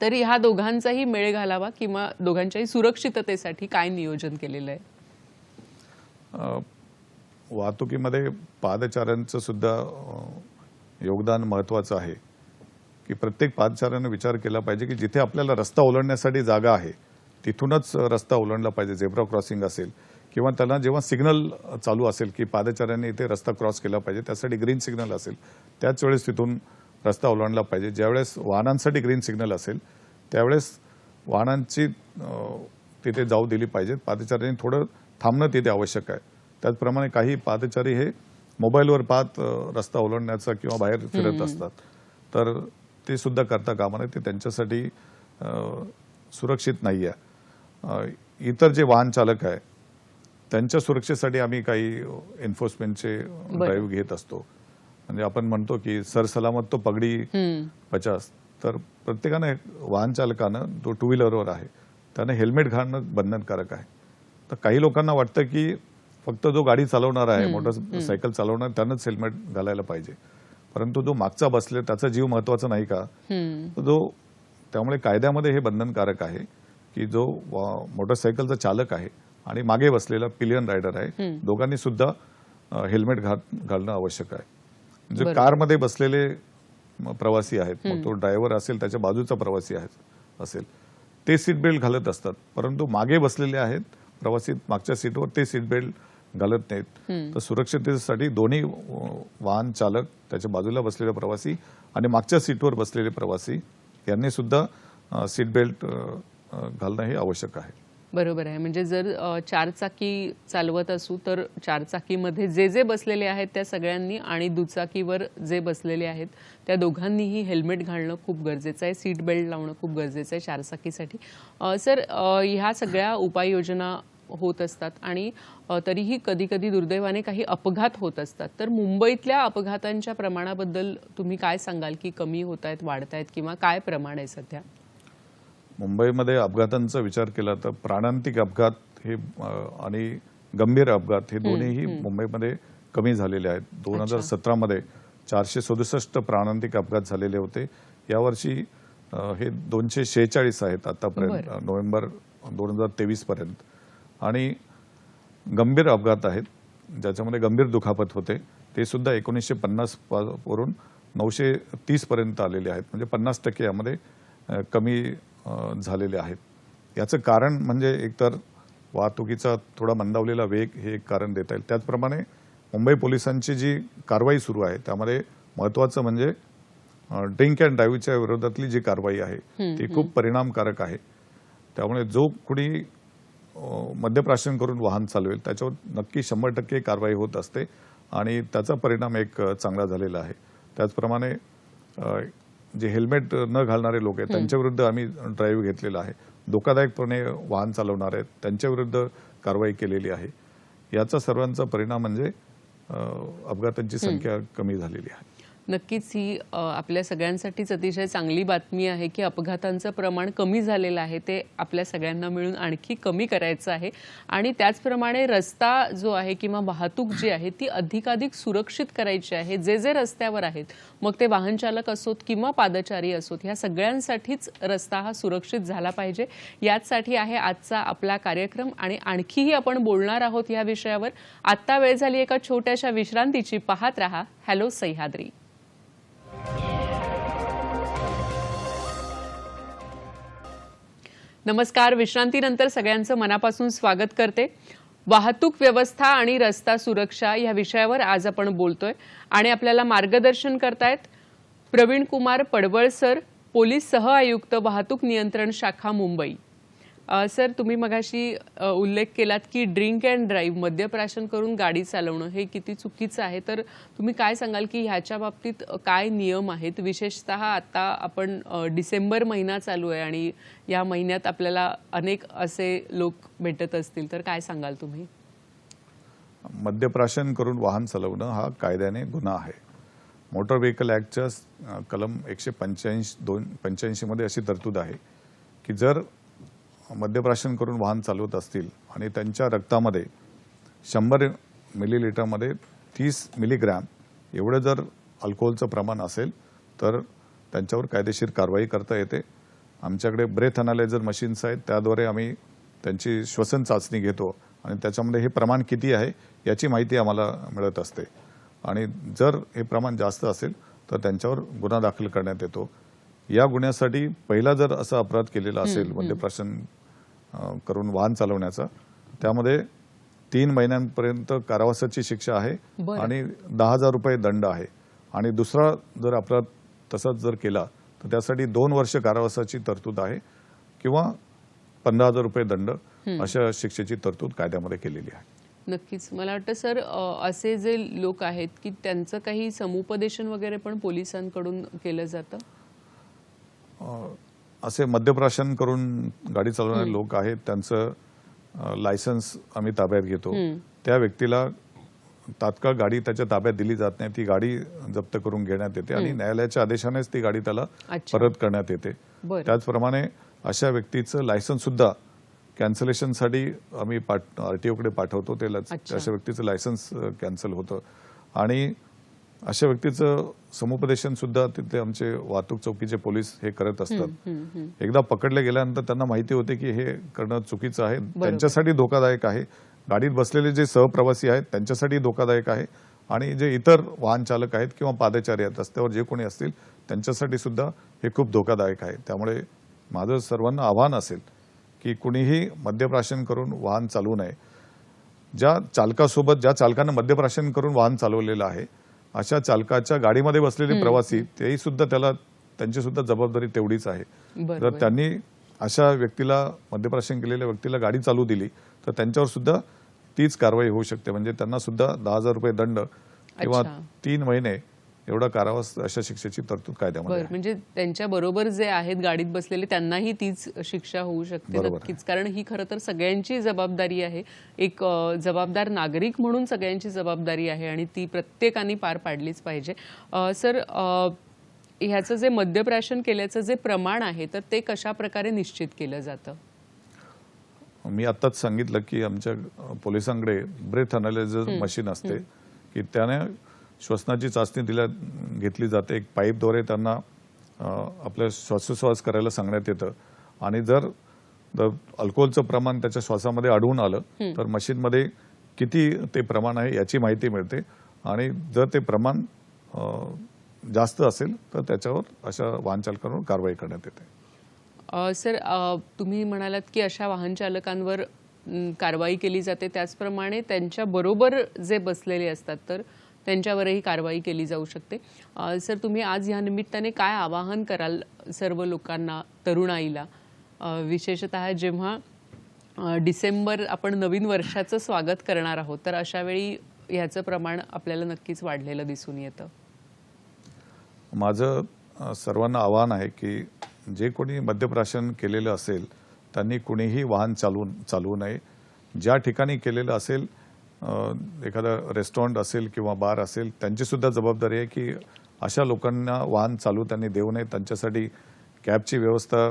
तरी ह्या दोघांचाही मेळ घालावा किंवा दोघांच्याही सुरक्षिततेसाठी काय नियोजन केलेलं आहे? वाहतुकीमध्ये पादचाऱ्यांचं सुद्धा योगदान महत्त्वाचं आहे की प्रत्येक पादचाऱ्याने विचार केला पाहिजे की जिथे आपल्याला रस्ता ओलांडण्यासाठी जागा आहे तिथूनच रस्ता ओलांडला पाहिजे. झेब्रा क्रॉसिंग असेल किंवा त्यांना जेव्हा सिग्नल चालू असेल की पादचाऱ्यांनी इथे रस्ता क्रॉस केला पाहिजे त्यासाठी ग्रीन सिग्नल असेल त्याच वेळेस तिथून रस्ता ओलांडला पाहिजे. ज्यावेळेस वाहनांसाठी ग्रीन सिग्नल असेल त्यावेळेस वाहनांची तिथे जाऊ दिली पाहिजे. पादचाऱ्यांनी थोडं थांबणं तिथे आवश्यक आहे. त्याचप्रमाणे काही पादचारी हे मोबाईलवर पाहत रस्ता ओलांडण्याचा किंवा बाहेर फिरत असतात, तर ते सुद्धा करता कामा नये. ते त्यांच्यासाठी सुरक्षित नाही आहे. इतर जे वाहन चालक आहे त्यांच्या सुरक्षेसाठी आम्ही काही एन्फोर्समेंटचे ड्राईव्ह घेत असतो. म्हणजे आपण म्हणतो की सरसलामत तो पगडी 50, तर प्रत्येकाने वाहन चालकानं जो टू व्हीलरवर आहे त्याने हेल्मेट घालणं बंधनकारक आहे. तर काही लोकांना वाटतं की फक्त जो गाडी चालवणार आहे, मोटरसायकल चालवणार, त्यानंच हेल्मेट घालायला पाहिजे. परंतु जो मागचा बसले त्याचा जीव महत्वाचा नाही का? त्यामुळे कायद्यामध्ये हे बंधनकारक आहे की जो मोटरसायकलचा चालक आहे आणि मागे बसलेला पिलियन रायडर आहे, दोघांनी सुद्धा हेल्मेट घालणं आवश्यक आहे. जे कारमध्ये बसलेले प्रवासी आहेत, मग तो ड्रायव्हर असेल, त्याच्या बाजूचा प्रवासी असेल, ते सीट बेल्ट घालत असतात, परंतु मागे बसलेले आहेत प्रवासी मागच्या सीटवर ते सीट बेल्ट घालत नाहीत. तर सुरक्षिततेसाठी दोन्ही वाहन चालक, त्याच्या बाजूला बसलेले प्रवासी आणि मागच्या सीटवर बसलेले प्रवासी यांनी सुद्धा सीट बेल्ट घालणं हे आवश्यक आहे. बरोबर आहे. म्हणजे जर चारचाकी चालवत असू तर चारचाकीमध्ये जे बसलेले आहेत त्या सगळ्यांनी आणि दुचाकीवर जे बसलेले आहेत त्या दोघांनीही हेल्मेट घालणं खूप गरजेचं आहे, सीट बेल्ट लावणं खूप गरजेचं आहे चारचाकीसाठी. सर, ह्या सगळ्या उपाययोजना होत असतात आणि तरीही कधी कधी दुर्दैवाने काही अपघात होत असतात. तर मुंबईतल्या अपघातांच्या प्रमाणाबद्दल तुम्ही काय सांगाल की कमी होत आहेत, वाढत आहेत, किंवा काय प्रमाण आहे सध्या? मुंबईमध्ये अपघातांचा विचार केला तर प्राणांतिक अपघात हे आणि गंभीर अपघात हे दोन्हीही मुंबईमध्ये कमी झालेले आहेत. 2017 मध्ये 467 प्राणांतिक अपघात झालेले होते. यावर्षी हे 246 आहेत आतापर्यंत, नोव्हेंबर 2023 पर्यंत. आणि गंभीर अपघात आहेत ज्याच्यामध्ये गंभीर दुखापत होते ते सुद्धा 1950 वरून 930 पर्यंत आलेले आहेत. म्हणजे 50% यामध्ये कमी झालेले आहेत. याचं कारण म्हणजे एकतर वाहतुकीचा थोडा मंदावलेला वेग हे एक कारण देता येईल. त्याचप्रमाणे मुंबई पोलिसांची जी कारवाई सुरू आहे त्यामध्ये महत्त्वाचं म्हणजे ड्रिंक अँड ड्राईव्हच्या विरोधातली जी कारवाई आहे ती खूप परिणामकारक आहे. त्यामुळे जो कुणी मद्यप्राशन करून वाहन चालवेल त्याच्यावर नक्की 100% कारवाई होत असते आणि त्याचा परिणाम एक चांगला झालेला आहे. त्याचप्रमाणे जे हेल्मेट न घालणारे लोक आहेत त्यांच्या विरुद्ध आम्ही ड्राईव्ह घेतलेला आहे. धोकादायकपणे वाहन चालवणारे आहेत त्यांच्या विरुद्ध कारवाई केलेली आहे. याचा सर्वांचा परिणाम म्हणजे अपघातांची संख्या कमी झालेली आहे. नक्कीच ही आपल्या सगळ्यांसाठीच अतिशय चांगली बातमी आहे की अपघातांचं प्रमाण कमी झालेलं आहे. ते आपल्या सगळ्यांना मिळून आणखी कमी करायचं आहे आणि त्याचप्रमाणे रस्ता जो आहे किंवा वाहतूक जी आहे ती अधिकाधिक सुरक्षित करायची आहे. जे रस्त्यावर आहेत, मग ते वाहन चालक असोत किंवा पादचारी असोत, ह्या सगळ्यांसाठीच रस्ता हा सुरक्षित झाला पाहिजे. याचसाठी आहे आजचा आपला कार्यक्रम आणि आणखीही आपण बोलणार आहोत या विषयावर. आत्ता वेळ झाली एका छोट्याशा विश्रांतीची. पाहत रहा हॅलो सह्याद्री. नमस्कार. विश्रांतीनंतर सगळ्यांचं मनापासून स्वागत करते. वाहतूक व्यवस्था आणि रस्ता सुरक्षा या विषयावर आज आपण बोलतोय आणि आपल्याला मार्गदर्शन करतायत प्रवीण कुमार पडवळ सर, पोलीस सहआयुक्त, वाहतूक नियंत्रण शाखा, मुंबई. सर, तुम्ही मगाशी उल्लेख केलात की ड्रिंक अँड ड्राईव्ह, मद्यप्राशन करून गाडी चालवणं हे किती चुकीचं आहे. तर तुम्ही काय सांगाल की ह्याच्या बाबतीत काय नियम आहेत? विशेषतः आता आपण डिसेंबर महिना चालू आहे आणि या महिन्यात आपल्याला अनेक असे लोक भेटत असतील, तर काय सांगाल तुम्ही? मद्यप्राशन करून वाहन चालवणं हा कायद्याने गुन्हा आहे. मोटर व्हेकल ॲक्टच्या कलम 185 मध्ये अशी तरतूद आहे की जर मद्यप्राशन करून वाहन चालवत असतील आणि त्यांच्या रक्तामध्ये 100 मिलीलिटरमध्ये 30 मिलीग्रॅम एवढं जर अल्कोहोलचं प्रमाण असेल तर त्यांच्यावर कायदेशीर कारवाई करता येते. आमच्याकडे ब्रेथ अनालायझर मशीन्स आहेत, त्याद्वारे आम्ही त्यांची श्वसन चाचणी घेतो आणि त्याच्यामध्ये हे प्रमाण किती आहे याची माहिती आम्हाला मिळत असते. आणि जर हे प्रमाण जास्त असेल तर त्यांच्यावर गुन्हा दाखल करण्यात येतो. या गुन्ह्यासाठी पहिला जर असा अपराध केलेला असेल मद्यप्राशन करून वाहन चालवण्याचा, त्यामध्ये 3 महिन्यांपर्यंत कारावासाची शिक्षा आहे आणि 10,000 रुपये दंड आहे. आणि दुसरा जर अपराध तसाच जर केला तर त्यासाठी 2 वर्ष कारावासाची तरतूद आहे किंवा 15,000 रुपये दंड अशा शिक्षेची तरतूद कायद्यामध्ये केलेली आहे. नक्कीच. मला वाटतं सर असे जे लोक आहेत की त्यांचं काही समुपदेशन वगैरे पण पोलिसांकडून केलं जातं? असे मद्यप्राशन करून गाडी चालवणारे लोक आहेत, त्यांचं लायसन्स आम्ही ताब्यात घेतो. त्या व्यक्तीला तात्काळ गाडी त्याच्या ताब्यात दिली जात नाही, ती गाडी जप्त करून घेण्यात येते आणि न्यायालयाच्या आदेशानेच ती गाडी त्याला अच्छा. परत करण्यात येते. बरं. त्याचप्रमाणे अशा व्यक्तीचं लायसन्स सुद्धा कॅन्सलेशनसाठी आम्ही आरटीओकडे पाठवतो. ते अच्छा. अशा व्यक्तीचं लायसन्स कॅन्सल होतं आणि अशा व्यक्तीचं समुपदेशन सुद्धा तिथे आमचे वाहतूक चौकीचे पोलीस हे करत असतात. एकदा पकडले गेल्यानंतर त्यांना माहिती होते की हे करणं चुकीचं आहे, त्यांच्यासाठी धोकादायक आहे, गाडीत बसलेले जे सहप्रवासी आहेत त्यांच्यासाठी धोकादायक आहे आणि जे इतर वाहन चालक आहेत किंवा पादचारी आहेत रस्त्यावर जे कोणी असतील त्यांच्यासाठी सुद्धा हे खूप धोकादायक आहे. त्यामुळे माझं सर्वांना आव्हान असेल की कुणीही मद्यप्राशन करून वाहन चालवू नये. ज्या चालकानं मद्यप्राशन करून वाहन चालवलेलं आहे अशा चालकाच्या गाडीमध्ये बसलेले प्रवासी तेही सुद्धा त्यांची सुद्धा जबाबदारी तेवढीच आहे. जर त्यांनी अशा व्यक्तीला मद्यप्राशन केलेल्या व्यक्तीला गाडी चालू दिली तर त्यांच्यावर सुद्धा तीच कारवाई होऊ शकते. म्हणजे त्यांना सुद्धा 10,000 रुपये दंड किंवा 3 महिने एवढा कारावास अशा शिक्षेची तरतूद कायद्यामध्ये आहे. म्हणजे त्यांच्या बरोबर जे आहेत गाडीत बसलेले त्यांनाही तीच शिक्षा होऊ शकते. नक्कीच. कारण ही खरं तर सगळ्यांची जबाबदारी आहे. एक जबाबदार नागरिक म्हणून सगळ्यांची जबाबदारी आहे आणि ती प्रत्येकाने पार पाडलीच पाहिजे. सर, ह्याचं जे मद्यप्राशन केल्याचं जे प्रमाण आहे तर ते कशा प्रकारे निश्चित केलं जातं? मी आत्ताच सांगितलं की आमच्या पोलिसांकडे ब्रेथ अनालिसिस मशीन असते की त्याने श्वसनाची चाचणी घेतली जाते. एक पाईपद्वारे त्यांना आपल्या श्वासोच्छ्वास करायला सांगण्यात येतं आणि जर अल्कोहोलचं प्रमाण त्याच्या श्वासामध्ये आढळून आलं तर मशीनमध्ये किती ते प्रमाण आहे याची माहिती मिळते आणि जर ते प्रमाण जास्त असेल तर त्याच्यावर अशा वाहन चालकांवर कारवाई करण्यात येते. सर, तुम्ही म्हणालात की अशा वाहन चालकांवर कारवाई केली जाते, त्याचप्रमाणे त्यांच्या बरोबर जे बसलेले असतात तर त्यांच्यावरही कारवाई केली जाऊ शकते. सर, तुम्ही आज या निमित्ताने काय आवाहन कराल सर्व लोकांना, तरुणाईला, विशेषतः जेव्हा डिसेंबर आपण नवीन वर्षाचं स्वागत करणार आहोत तर अशा वेळी ह्याचं प्रमाण आपल्याला नक्कीच वाढलेलं दिसून येतं? माझं सर्वांना आवाहन आहे की जे कोणी मद्यप्राशन केलेलं असेल त्यांनी कुणीही वाहन चालवू नये. ज्या ठिकाणी केलेलं असेल, एखादं रेस्टॉरंट असेल किंवा बार असेल, त्यांची सुद्धा जबाबदारी आहे की अशा लोकांना वाहन चालू त्यांनी देऊ नये. त्यांच्यासाठी कॅबची व्यवस्था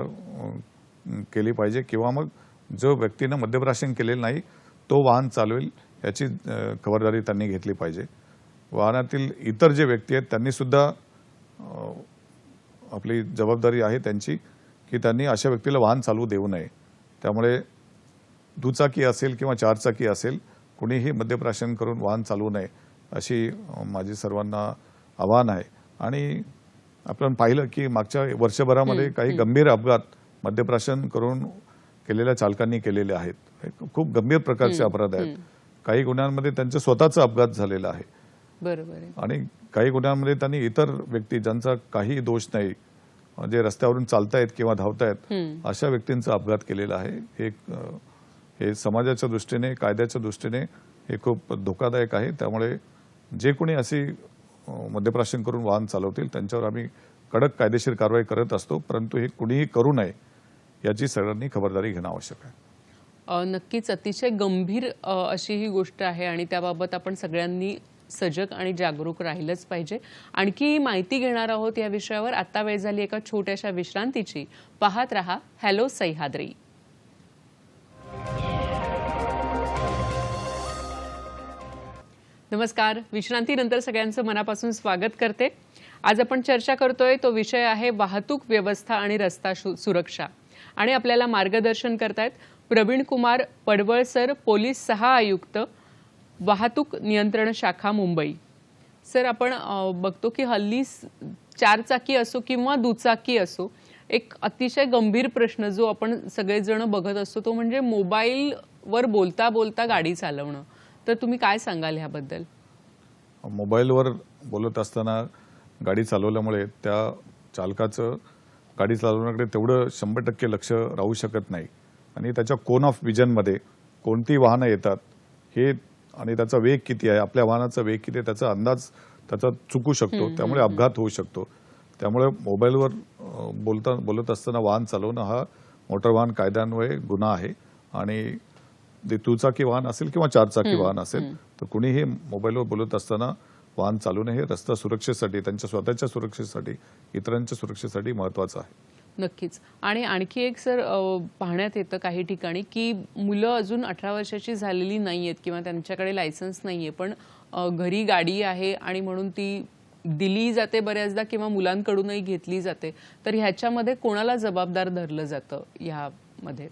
केली पाहिजे किंवा मग जो व्यक्तीनं मद्यप्राशन केलेलं नाही तो वाहन चालवेल याची खबरदारी त्यांनी घेतली पाहिजे. वाहनातील इतर जे व्यक्ती आहेत त्यांनी सुद्धा आपली जबाबदारी आहे त्यांची की त्यांनी अशा व्यक्तीला वाहन चालवू देऊ नये. त्यामुळे दुचाकी असेल किंवा चारचाकी असेल, कुणीही मद्यप्राशन करून वाहन चालवू नये अशी माझी सर्वांना आवाहन आहे. आणि आपण पाहिलं की मागच्या वर्षभरामध्ये काही गंभीर अपघात मद्यप्राशन करून केलेल्या चालकांनी केलेले आहेत. खूप गंभीर प्रकारचे अपराध आहेत. काही गुन्ह्यांमध्ये त्यांचा स्वतःचा अपघात झालेला आहे. बरोबर. आणि काही गुन्ह्यांमध्ये त्यांनी इतर व्यक्ती ज्यांचा काही दोष नाही, जे रस्त्यावरून चालतायत किंवा धावतायत अशा व्यक्तींचा अपघात केलेला आहे. हे समाजाच्या दृष्टीने, कायद्याच्या दृष्टीने हे खूप धोकादायक आहे. त्यामुळे जे कोणी अशी मद्यप्राशन करून वाहन चालवतील त्यांच्यावर आम्ही कडक कायदेशीर कारवाई करत असतो, परंतु हे कुणीही करू नये याची सगळ्यांनी खबरदारी घेणं आवश्यक आहे. नक्कीच अतिशय गंभीर अशी ही गोष्ट आहे आणि त्याबाबत आपण सगळ्यांनी सजग आणि जागरूक राहिलंच पाहिजे. आणखी माहिती घेणार आहोत या विषयावर. आता वेळ झाली एका छोट्याशा विश्रांतीची. पाहत रहा हॅलो सह्याद्री. नमस्कार. विश्रांतीनंतर सगळ्यांचं मनापासून स्वागत करते. आज आपण चर्चा करतोय तो विषय आहे वाहतूक व्यवस्था आणि रस्ता सुरक्षा. आणि आपल्याला मार्गदर्शन करतायत प्रवीण कुमार पडवळ सर, पोलीस 6 आयुक्त, वाहतूक नियंत्रण शाखा मुंबई. सर, आपण बघतो की हल्ली चारचाकी असो किंवा दुचाकी असो, एक अतिशय गंभीर प्रश्न जो आपण सगळेजण बघत असतो तो म्हणजे मोबाईलवर बोलता बोलता गाडी चालवणं. तर तुम्ही काय सांगाल ह्याबद्दल? मोबाईलवर बोलत असताना गाडी चालवल्यामुळे त्या चालकाचं गाडी चालवण्याकडे तेवढं 100% लक्ष राहू शकत नाही आणि त्याच्या कोन ऑफ विजनमध्ये कोणती वाहनं येतात हे आणि त्याचा वेग किती आहे, आपल्या वाहनाचा वेग किती आहे त्याचा अंदाज त्याचा चुकू शकतो, त्यामुळे अपघात होऊ शकतो. त्यामुळे मोबाईलवर बोलत असताना वाहन चालवणं हा मोटार वाहन कायद्यान्वये गुन्हा आहे आणि ते दुचाकी वाहन असेल किंवा चारचाकी वाहन असेल तर कुणीही मोबाईलवर बोलत असताना वाहन चालवणे हे रस्ता सुरक्षेसाठी, त्यांच्या स्वतःच्या सुरक्षेसाठी, इतरांच्या सुरक्षेसाठी महत्वाचं आहे. नक्कीच. आणि आणखी एक सर पाहण्यात येतं काही ठिकाणी की मुलं अजून 18 वर्षाची झालेली नाहीयेत किंवा त्यांच्याकडे लायसन्स नाहीये, पण घरी गाडी आहे आणि म्हणून ती दिली जाते बऱ्याचदा किंवा मुलांकडूनही घेतली जाते. तर ह्याच्यामध्ये कोणाला जबाबदार धरलं जातं ह्यामध्ये?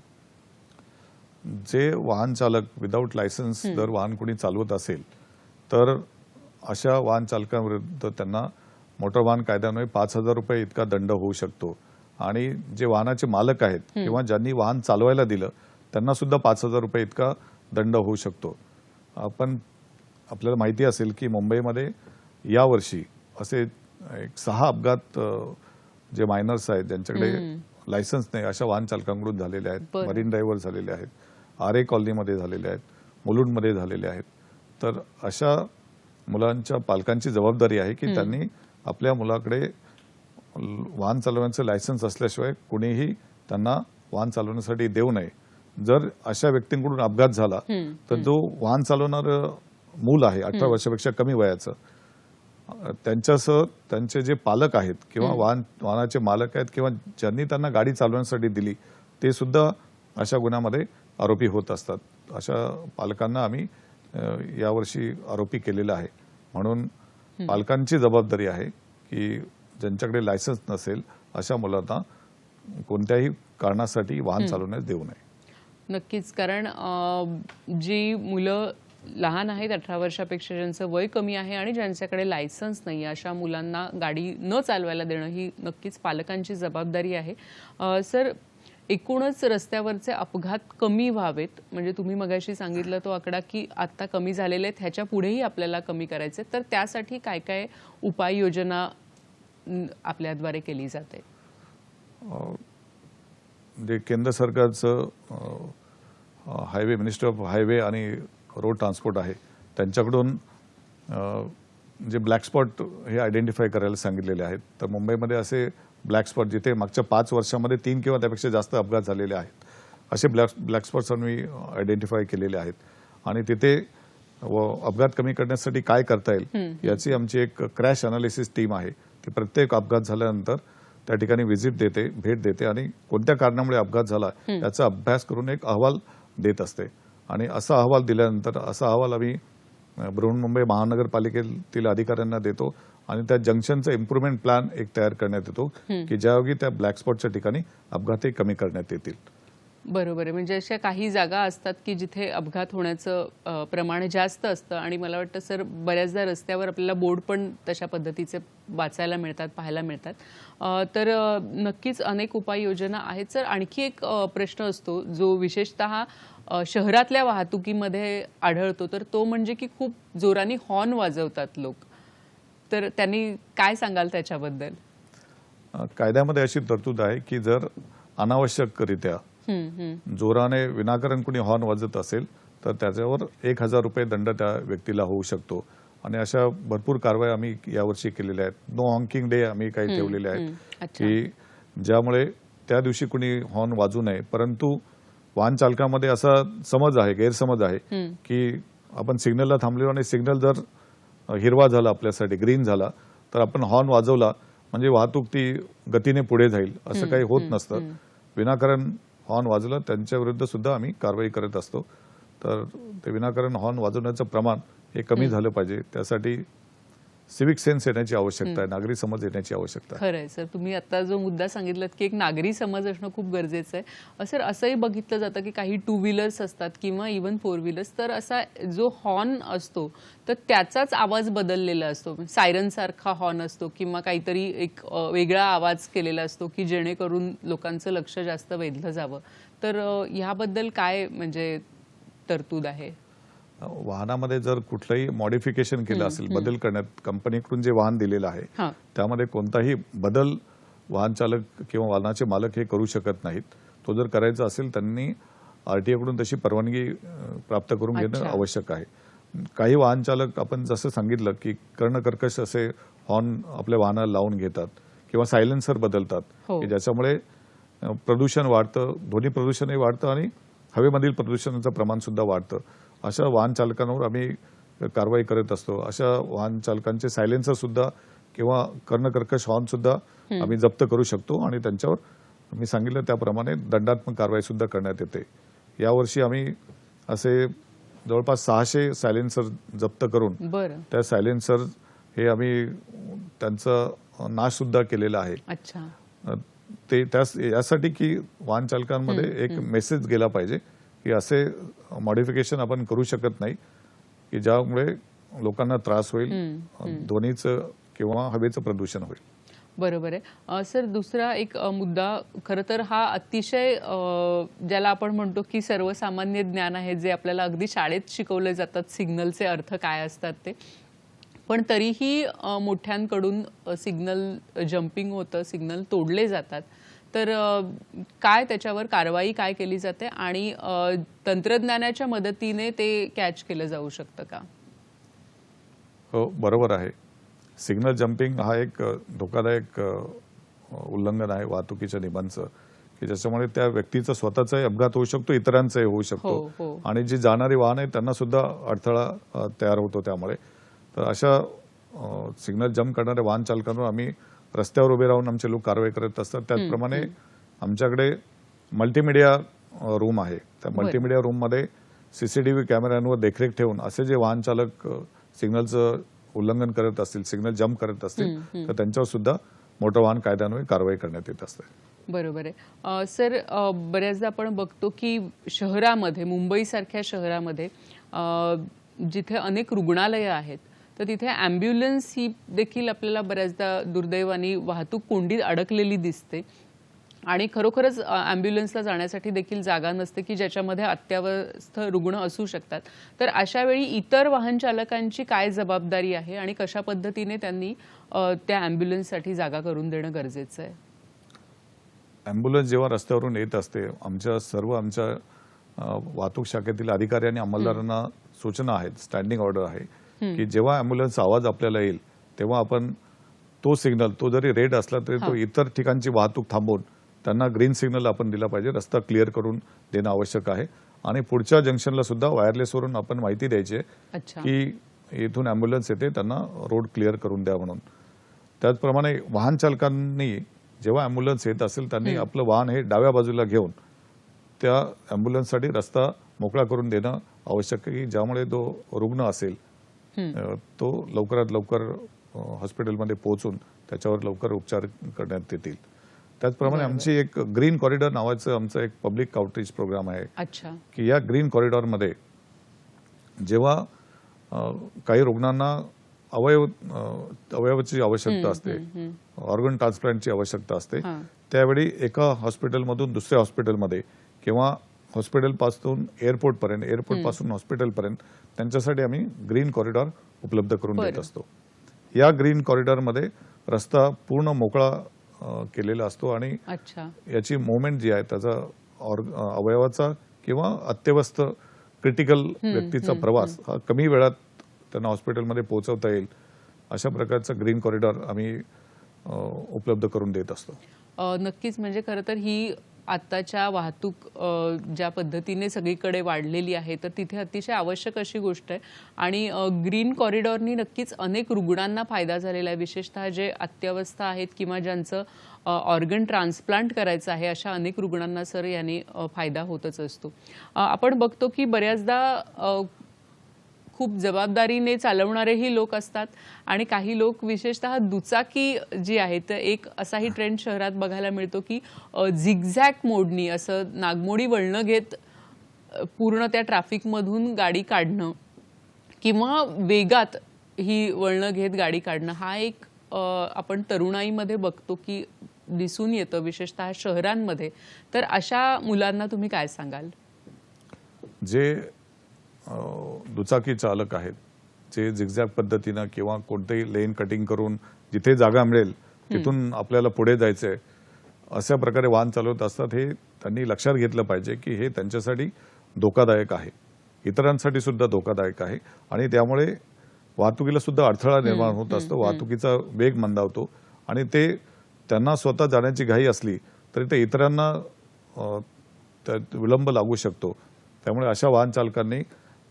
जे वाहन चालक विदाऊट लायसन्स जर वाहन कोणी चालवत असेल तर अशा वाहन चालकांविरुद्ध त्यांना मोटार वाहन कायद्यान्वये 5,000 रुपये इतका दंड होऊ शकतो. आणि जे वाहनाचे मालक आहेत किंवा ज्यांनी वाहन चालवायला दिलं त्यांना सुद्धा 5,000 रुपये इतका दंड होऊ शकतो. आपल्याला माहिती असेल की मुंबईमध्ये यावर्षी असे 6 अपघात जे मायनर्स आहेत ज्यांच्याकडे लायसन्स नाही अशा वाहन चालकांकडून झालेले आहेत. मरीन ड्रायव्हर झालेले आहेत, आरे कॉलनीमध्ये झालेले आहेत, मुलुंडमध्ये झालेले आहेत. तर अशा मुलांच्या पालकांची जबाबदारी आहे की त्यांनी आपल्या मुलाकडे वाहन चालवण्याचं लायसन्स असल्याशिवाय कुणीही त्यांना वाहन चालवण्यासाठी देऊ नये. जर अशा व्यक्तींकडून अपघात झाला तर जो वाहन चालवणार मूल आहे 18 वर्षापेक्षा कमी वयाचं, त्यांच्यासह त्यांचे जे पालक आहेत किंवा वाहनाचे मालक आहेत किंवा ज्यांनी त्यांना गाडी चालवण्यासाठी दिली ते सुद्धा अशा गुन्ह्यामध्ये आरोपी होत असतात. अशा पालकांना आम्ही यावर्षी आरोपी केलेला आहे. म्हणून पालकांची जबाबदारी आहे की ज्यांच्याकडे लायसन्स नसेल अशा मुलांना कोणत्याही कारणासाठी वाहन चालवण्यास देऊ नये. नक्कीच. कारण जी मुलं लहान आहेत 18 वर्षापेक्षा, ज्यांचं वय कमी आहे आणि ज्यांच्याकडे लायसन्स नाही, अशा मुलांना गाडी न चालवायला देणं ही नक्कीच पालकांची जबाबदारी आहे. सर, एकूणच रस्त्यावरचे अपघात कमी व्हावेत, म्हणजे तुम्ही मगाशी सांगितलं तो आकडा की आता कमी झालेले आहेत, ह्याच्या पुढेही आपल्याला कमी करायचे, तर त्यासाठी काय काय उपाययोजना आपल्याद्वारे केली जाते? जे केंद्र सरकारचं हायवे मिनिस्टर ऑफ हायवे आणि रोड ट्रान्सपोर्ट आहे त्यांच्याकडून जे ब्लॅक स्पॉट हे आयडेंटिफाय करायला सांगितलेले आहेत. तर मुंबईमध्ये असे ब्लॅक स्पॉट जिथे मागच्या 5 वर्षामध्ये 3 किंवा त्यापेक्षा जास्त अपघात झालेले आहेत असे ब्लॅक स्पॉट्स आम्ही आयडेंटिफाय केलेले आहेत. आणि तिथे अपघात कमी करण्यासाठी काय करता येईल याची आमची एक क्रॅश अनालिसिस टीम आहे. ती प्रत्येक अपघात झाल्यानंतर त्या ठिकाणी भेट देते आणि कोणत्या कारणामुळे अपघात झाला याचा अभ्यास करून एक अहवाल देत असते. आणि असा अहवाल दिल्यानंतर असा अहवाल आम्ही बृहन्मुंबई महानगरपालिकेतील अधिकाऱ्यांना देतो आणि त्या जंक्शनचा इम्प्रुव्हमेंट प्लॅन एक तयार करण्यात येतो की ज्यायोगे त्या ब्लॅक स्पॉटच्या ठिकाणी अपघातही कमी करण्यात येतील. बरोबर आहे. म्हणजे अशा काही जागा असतात की जिथे अपघात होण्याचं प्रमाण जास्त असतं आणि मला वाटतं सर बऱ्याचदा रस्त्यावर आपल्याला बोर्ड पण तशा पद्धतीचे वाचायला मिळतात, पाहायला मिळतात. तर नक्कीच अनेक उपाययोजना आहेत. सर, आणखी एक प्रश्न असतो जो विशेषतः शहरातल्या वाहतुकीमध्ये आढळतो, तर तो म्हणजे की खूप जोराने हॉर्न वाजवतात लोक. तर त्यांनी काय सांगाल त्याच्याबद्दल? कायद्यामध्ये अशी तरतूद आहे की जर अनावश्यकरित्या जोराने विनाकारण कुणी हॉर्न वाजत असेल तर त्याच्यावर 1,000 रुपये दंड त्या व्यक्तीला होऊ शकतो. आणि अशा भरपूर कारवाई आम्ही यावर्षी केलेल्या आहेत. नो हॉन्किंग डे आम्ही काही ठेवलेले आहेत की ज्यामुळे त्या दिवशी कुणी हॉर्न वाजू नये. परंतु वाहन चालकामध्ये असा गैरसमज आहे की आपण सिग्नलला थांबलेलो आणि सिग्नल जर हिरवा झाला आपल्यासाठी, ग्रीन झाला, तर आपण हॉर्न वाजवला म्हणजे वाहतूक ती गतीने पुढे जाईल असं काही होत नसतं. विनाकारण हॉर्न वाजवलं त्यांच्या विरुद्ध सुद्धा आम्ही कारवाई करत असतो. तर ते विनाकारण हॉर्न वाजवण्याचं प्रमाण हे कमी झालं पाहिजे. त्यासाठी सिविक सेन्स येण्याची आवश्यकता आहे, नागरी समज येण्याची आवश्यकता आहे. खरं आहे सर, तुम्ही आता जो मुद्दा सांगितलात की एक नागरी समज असणं खूप गरजेचं आहे. सर, असंही बघितलं जातं की काही 2 व्हीलर्स असतात किंवा इव्हन 4 व्हीलर्स, तर असा जो हॉर्न असतो तर त्याचाच आवाज बदललेला असतो. सायरन सारखा हॉर्न असतो किंवा काहीतरी एक वेगळा आवाज केलेला असतो की जेणेकरून लोकांचं लक्ष जास्त वेधलं जावं. तर ह्याबद्दल काय म्हणजे तरतूद आहे? वाहनामध्ये जर कुठलंही मॉडिफिकेशन केलं असेल, बदल करण्यात कंपनीकडून जे वाहन दिलेलं आहे त्यामध्ये कोणताही बदल वाहन चालक किंवा वाहनाचे मालक हे करू शकत नाहीत. तो जर करायचा असेल त्यांनी आरटीओ कडून तशी परवानगी प्राप्त करून घेणं आवश्यक आहे. काही वाहन चालक आपण जसं सांगितलं की कर्णकर्कश असे हॉर्न आपल्या वाहनाला लावून घेतात किंवा सायलेन्सर बदलतात हो. की ज्याच्यामुळे प्रदूषण वाढतं, ध्वनी प्रदूषणही वाढतं आणि हवेमधील प्रदूषणाचं प्रमाण सुद्धा वाढतं. अशा वाहन चालकांवर आम्ही कारवाई करत असतो. अशा वाहन चालकांचे सायलेन्सर सुद्धा किंवा कर्णकर्कश हॉर्न सुद्धा आम्ही जप्त करू शकतो आणि त्यांच्यावर मी सांगितलं त्याप्रमाणे दंडात्मक कारवाई सुद्धा करण्यात येते. यावर्षी आम्ही असे जवळपास 600 सायलेन्सर जप्त करून बरं. त्या सायलेन्सर हे आम्ही त्यांचा नाश सुद्धा केलेला आहे. अच्छा. ते यासाठी की वाहन चालकांमध्ये एक मेसेज गेला पाहिजे की असे मॉडिफिकेशन आपण करू शकत नाही की ज्यामुळे लोकांना त्रास होईल, ध्वनीचं किंवा हवेचं प्रदूषण होईल. बरोबर आहे. सर, दुसरा एक मुद्दा, खरं तर हा अतिशय ज्याला आपण म्हणतो की सर्वसामान्य ज्ञान आहे, जे आपल्याला अगदी शाळेत शिकवले जातात, सिग्नलचे अर्थ काय असतात ते. पण तरीही मोठ्यांकडून सिग्नल जम्पिंग होतं, सिग्नल तोडले जातात. तर काय त्याच्यावर कारवाई काय केली जाते आणि तंत्रज्ञानाच्या मदतीने ते कॅच केलं जाऊ शकतं का? हो, बरोबर आहे. सिग्नल जम्पिंग हा एक धोकादायक उल्लंघन आहे वाहतुकीच्या नियमांचं की ज्याच्यामुळे त्या व्यक्तीचा स्वतःचाही अपघात होऊ शकतो, इतरांचाही होऊ शकतो आणि जी जाणारी वाहन आहे त्यांना सुद्धा अडथळा तयार होतो. त्यामुळे तर अशा सिग्नल जम्प करणाऱ्या वाहन चालकांवर आम्ही रस्त्यावर उभे राहून आमचे लोक कारवाई करत असतात. त्याचप्रमाणे आमच्याकडे मल्टीमीडिया रूम आहे. त्या मल्टीमीडिया रूममध्ये सीसीटीव्ही कॅमेऱ्यांवर देखरेख ठेवून असे जे वाहन चालक सिग्नलचं उल्लंघन करत असतील, सिग्नल जम्प करत असतील, तर त्यांच्यावर सुद्धा मोटर वाहन कायद्यान्वये कारवाई करण्यात येत असते. बरोबर आहे. सर, बऱ्याचदा आपण बघतो की शहरामध्ये, मुंबईसारख्या शहरामध्ये जिथे अनेक रुग्णालयं आहेत, तर तिथे ॲम्ब्युलन्स ही देखील आपल्याला बऱ्याचदा दुर्दैवाने वाहतूक कोंडीत अडकलेली दिसते आणि खरोखरच ॲम्ब्युलन्सला जाण्यासाठी देखील जागा नसते की ज्याच्यामध्ये अत्यावस्थ रुग्ण असू शकतात. तर अशा वेळी इतर वाहन चालकांची काय जबाबदारी आहे आणि कशा पद्धतीने त्यांनी त्या ॲम्ब्युलन्ससाठी जागा करून देणं गरजेचं आहे? ॲम्ब्युलन्स जेव्हा रस्त्यावरून येत असते, आमच्या वाहतूक शाखेतील अधिकारी आणि अंमलदारांना सूचना आहेत, स्टँडिंग ऑर्डर आहे की जेव्हा ॲम्ब्युलन्स आवाज आपल्याला येईल तेव्हा आपण तो सिग्नल, तो जरी रेड असला तरी तो इतर ठिकाणची वाहतूक थांबवून त्यांना ग्रीन सिग्नल आपण दिला पाहिजे. रस्ता क्लिअर करून देणं आवश्यक आहे आणि पुढच्या जंक्शनला सुद्धा वायरलेसवरून आपण माहिती द्यायची आहे की इथून ॲम्ब्युलन्स येते, त्यांना रोड क्लिअर करून द्या म्हणून. त्याचप्रमाणे वाहन चालकांनी जेव्हा ॲम्ब्युलन्स येत असेल त्यांनी आपलं वाहन हे डाव्या बाजूला घेऊन त्या ॲम्ब्युलन्ससाठी रस्ता मोकळा करून देणं आवश्यक आहे की ज्यामुळे जो रुग्ण असेल तो लवकरात लवकर हॉस्पिटलमध्ये पोहोचून त्याच्यावर लवकर उपचार करण्यात येतील. त्याचप्रमाणे आमची एक ग्रीन कॉरिडॉर नावाचं आमचं एक पब्लिक आउटरीच प्रोग्राम आहे की या ग्रीन कॉरिडॉरमध्ये जेव्हा काही रुग्णांना अवयवाची आवश्यकता असते, ऑर्गन ट्रान्सप्लांटची आवश्यकता असते, त्यावेळी एका हॉस्पिटलमधून दुसऱ्या हॉस्पिटलमध्ये किंवा हॉस्पिटलपासून एअरपोर्टपासून हॉस्पिटलपर्यंत त्यांच्यासाठी आम्ही ग्रीन कॉरिडॉर उपलब्ध करून देत असतो. या ग्रीन कॉरिडॉरमध्ये रस्ता पूर्ण मोकळा केलेला असतो आणि याची मुवमेंट जी आहे त्याचा अवयवाचा किंवा अत्यवस्थ क्रिटिकल व्यक्तीचा प्रवास हा कमी वेळात त्यांना हॉस्पिटलमध्ये पोहोचवता येईल अशा प्रकारचा ग्रीन कॉरिडॉर आम्ही उपलब्ध करून देत असतो. नक्कीच. म्हणजे खरं तर ही आत्ताच्या वाहतूक ज्या पद्धतीने सगळीकडे वाढलेली आहे तर तिथे अतिशय आवश्यक अशी गोष्ट आहे आणि ग्रीन कॉरिडॉरनी नक्कीच अनेक रुग्णांना फायदा झालेला आहे, विशेषतः जे अत्यवस्था आहेत किंवा ज्यांचं ऑर्गन ट्रान्सप्लांट करायचं आहे अशा अनेक रुग्णांना सर याने फायदा होतच असतो. आपण बघतो की बऱ्याचदा खूप जबाबदारीने चालवणारेही लोक असतात आणि काही लोक, विशेषतः दुचाकी जी आहे, तर एक असाही ट्रेंड शहरात बघायला मिळतो की झिगझॅग मोडनी, असं नागमोडी वळणं घेत पूर्ण त्या ट्रॅफिकमधून गाडी काढणं किंवा वेगात ही वळणं घेत गाडी काढणं, हा एक आपण तरुणाईमध्ये बघतो की दिसून येतं, विशेषतः शहरांमध्ये. तर अशा मुलांना तुम्ही काय सांगाल? जे दुचाकी चालक आहेत, जे झिगझॅग पद्धतीनं किंवा कोणतेही लेन कटिंग करून जिथे जागा मिळेल तिथून आपल्याला पुढे जायचंय अशा प्रकारे वाहन चालवत असतात, हे त्यांनी लक्षात घेतलं पाहिजे की हे त्यांच्यासाठी धोकादायक आहे. इतरांसाठी सुद्धा धोकादायक आहे आणि त्यामुळे वाहतुकीला सुद्धा अडथळा निर्माण होत असतो, वाहतुकीचा वेग मंदावतो आणि ते त्यांना स्वतः जाण्याची घाई असली तरी ते इतरांना त्यात विलंब लागू शकतो. त्यामुळे अशा वाहन चालकांनी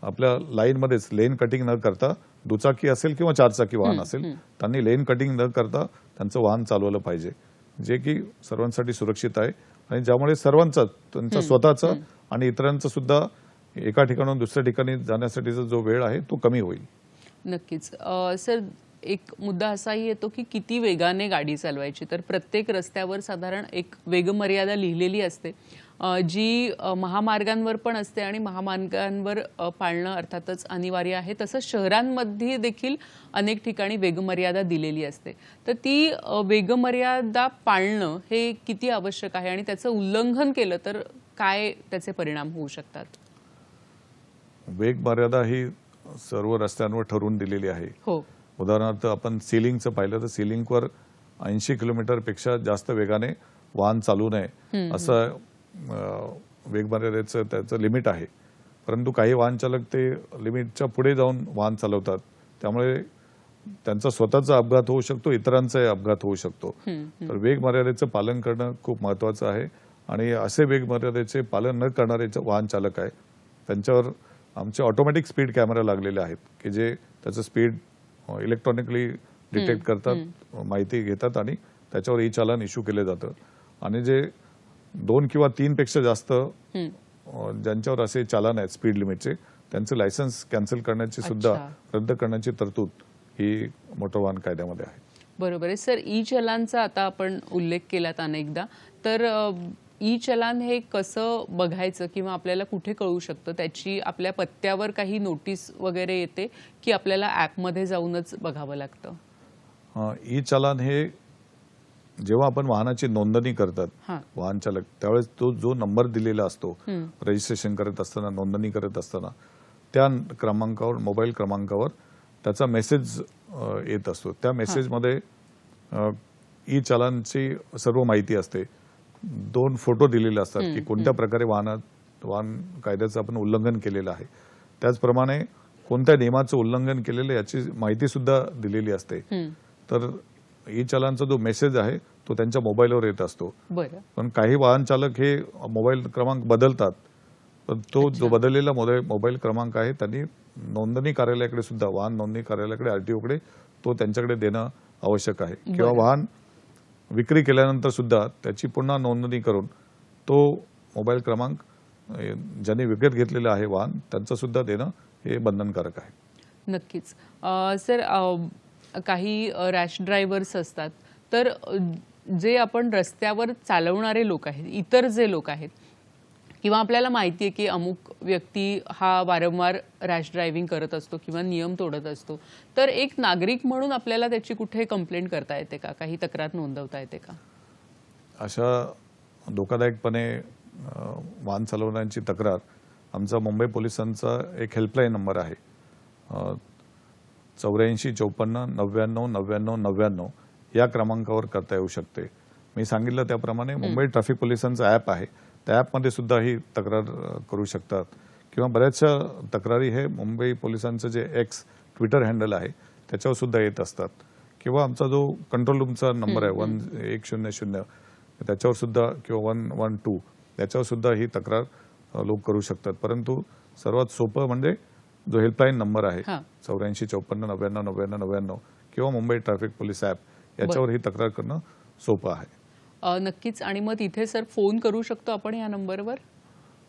आपल्या लाईनमध्येच लेन कटिंग न करता, दुचाकी असेल किंवा चारचाकी वाहन असेल, त्यांनी लेन कटिंग न करता त्यांचं वाहन चालवलं पाहिजे, जे की सर्वांसाठी सुरक्षित आहे आणि ज्यामुळे सर्वांचा, त्यांचा स्वतःचा आणि इतरांचा सुद्धा एका ठिकाणाहून दुसऱ्या ठिकाणी जाण्यासाठीचा जो वेळ आहे तो कमी होईल. नक्कीच. सर, एक मुद्दा असाही येतो की किती वेगाने गाडी चालवायची. तर प्रत्येक रस्त्यावर साधारण एक वेगमर्यादा लिहिलेली असते, जी महामार्गांवर पण असते आणि महामार्गांवर पाळणं अर्थातच अनिवार्य आहे. तसंच शहरांमध्ये देखील अनेक ठिकाणी वेगमर्यादा दिलेली असते. तर ती वेगमर्यादा पाळणं हे किती आवश्यक आहे आणि त्याचं उल्लंघन केलं तर काय त्याचे परिणाम होऊ शकतात? वेग मर्यादा ही सर्व रस्त्यांवर ठरवून दिलेली आहे. हो. उदाहरणार्थ आपण सीलिंगचं पाहिलं तर सीलिंगवर 80 किलोमीटरपेक्षा जास्त वेगाने वाहन चालू नये असं वेगमर्यादेचं त्याचं लिमिट आहे. परंतु काही वाहन चालक ते लिमिटच्या पुढे जाऊन वाहन चालवतात, त्यामुळे त्यांचा स्वतःचा अपघात होऊ शकतो, इतरांचाही अपघात होऊ शकतो. तर वेग मर्यादेचं पालन करणं खूप महत्त्वाचं आहे आणि असे वेग मर्यादेचे पालन न करणारे वाहन चालक आहे त्यांच्यावर आमचे ऑटोमॅटिक स्पीड कॅमेरा लागलेले आहेत की जे त्याचं स्पीड इलेक्ट्रॉनिकली डिटेक्ट करतात, माहिती घेतात आणि त्याच्यावर ई चालन इश्यू केले जातं. आणि जे 2 किंवा 3 पेक्षा जास्त ज्यांच्यावर असे चालन आहेत स्पीड लिमिटचे, त्यांचे लायसन्स कॅन्सल करण्याची सुद्धा, रद्द करण्याची तरतूद ही मोटर वाहन कायद्यामध्ये आहे. बरोबर आहे सर. ई चलानचा आता आपण उल्लेख केलात अनेकदा. तर ई चलान हे कसं बघायचं किंवा आपल्याला कुठे कळू शकतं? त्याची आपल्या पत्त्यावर काही नोटीस वगैरे येते की आपल्याला ॲपमध्ये जाऊनच बघावं लागतं? ई चलान हे जेव्हा आपण वाहनाची नोंदणी करतात वाहन चालक, त्यावेळेस तो जो नंबर दिलेला असतो रजिस्ट्रेशन करत असताना, नोंदणी करत असताना, त्या क्रमांकावर, मोबाईल क्रमांकावर त्याचा मेसेज येत असतो. त्या मेसेजमध्ये ई चलानची सर्व माहिती असते. 2 फोटो दिलेले असतात की कोणत्या प्रकारे वाहन कायद्याचं आपण उल्लंघन केलेलं आहे, त्याचप्रमाणे कोणत्या नियमाचं उल्लंघन केलेलं याची माहिती सुद्धा दिलेली असते. तर ई चलानचा जो मेसेज आहे तो त्यांच्या मोबाईलवर येत असतो. पण काही वाहन चालक हे मोबाईल क्रमांक बदलतात, पण तो जो बदललेला मोबाईल क्रमांक आहे त्यांनी नोंदणी कार्यालयाकडे सुद्धा, वाहन नोंदणी कार्यालयाकडे, आरटीओकडे तो त्यांच्याकडे देणं आवश्यक आहे. किंवा वाहन विक्री केल्यानंतर सुद्धा त्याची पुन्हा नोंदणी करून तो मोबाईल क्रमांक ज्यांनी विकत घेतलेला आहे वाहन त्यांचं सुद्धा देणं हे बंधनकारक आहे. नक्कीच. सर, काही रॅश ड्रायव्हर्स असतात, तर जे आपण रस्त्यावर चालवणारे लोक आहेत, इतर जे लोक आहेत, किंवा आपल्याला माहिती आहे की अमुक व्यक्ती हा वारंवार रॅश ड्रायव्हिंग करत असतो किंवा नियम तोडत असतो, तर एक नागरिक म्हणून आपल्याला त्याची कुठे कंप्लेंट करता येते का? काही तक्रार नोंदवता येते का? अशा धोकादायकपणे वाहन चालवण्याची तक्रार आमचा मुंबई पोलिसांचा एक हेल्पलाईन नंबर आहे, 8454 99 99 99 या क्रमांकावर करता येऊ शकते. मी सांगितलं त्याप्रमाणे मुंबई ट्रॅफिक पोलिसांचा ॲप आहे, त्या ॲपमध्ये सुद्धा ही तक्रार करू शकतात. किंवा बऱ्याचशा तक्रारी हे मुंबई पोलिसांचं जे एक्स ट्विटर हँडल आहे त्याच्यावर सुद्धा येत असतात. किंवा आमचा जो कंट्रोल रूमचा नंबर आहे 100 त्याच्यावर सुद्धा, किंवा 112 त्याच्यावर सुद्धा ही तक्रार लोक करू शकतात. परंतु सर्वात सोपं म्हणजे जो हेल्पलाईन नंबर आहे 8454 99 99 99 किंवा मुंबई ट्रॅफिक पोलीस ॲप, याच्यावर ही तक्रार करणं सोपं आहे. नक्कीच. आणि मग तिथे सर फोन करू शकतो आपण या नंबरवर?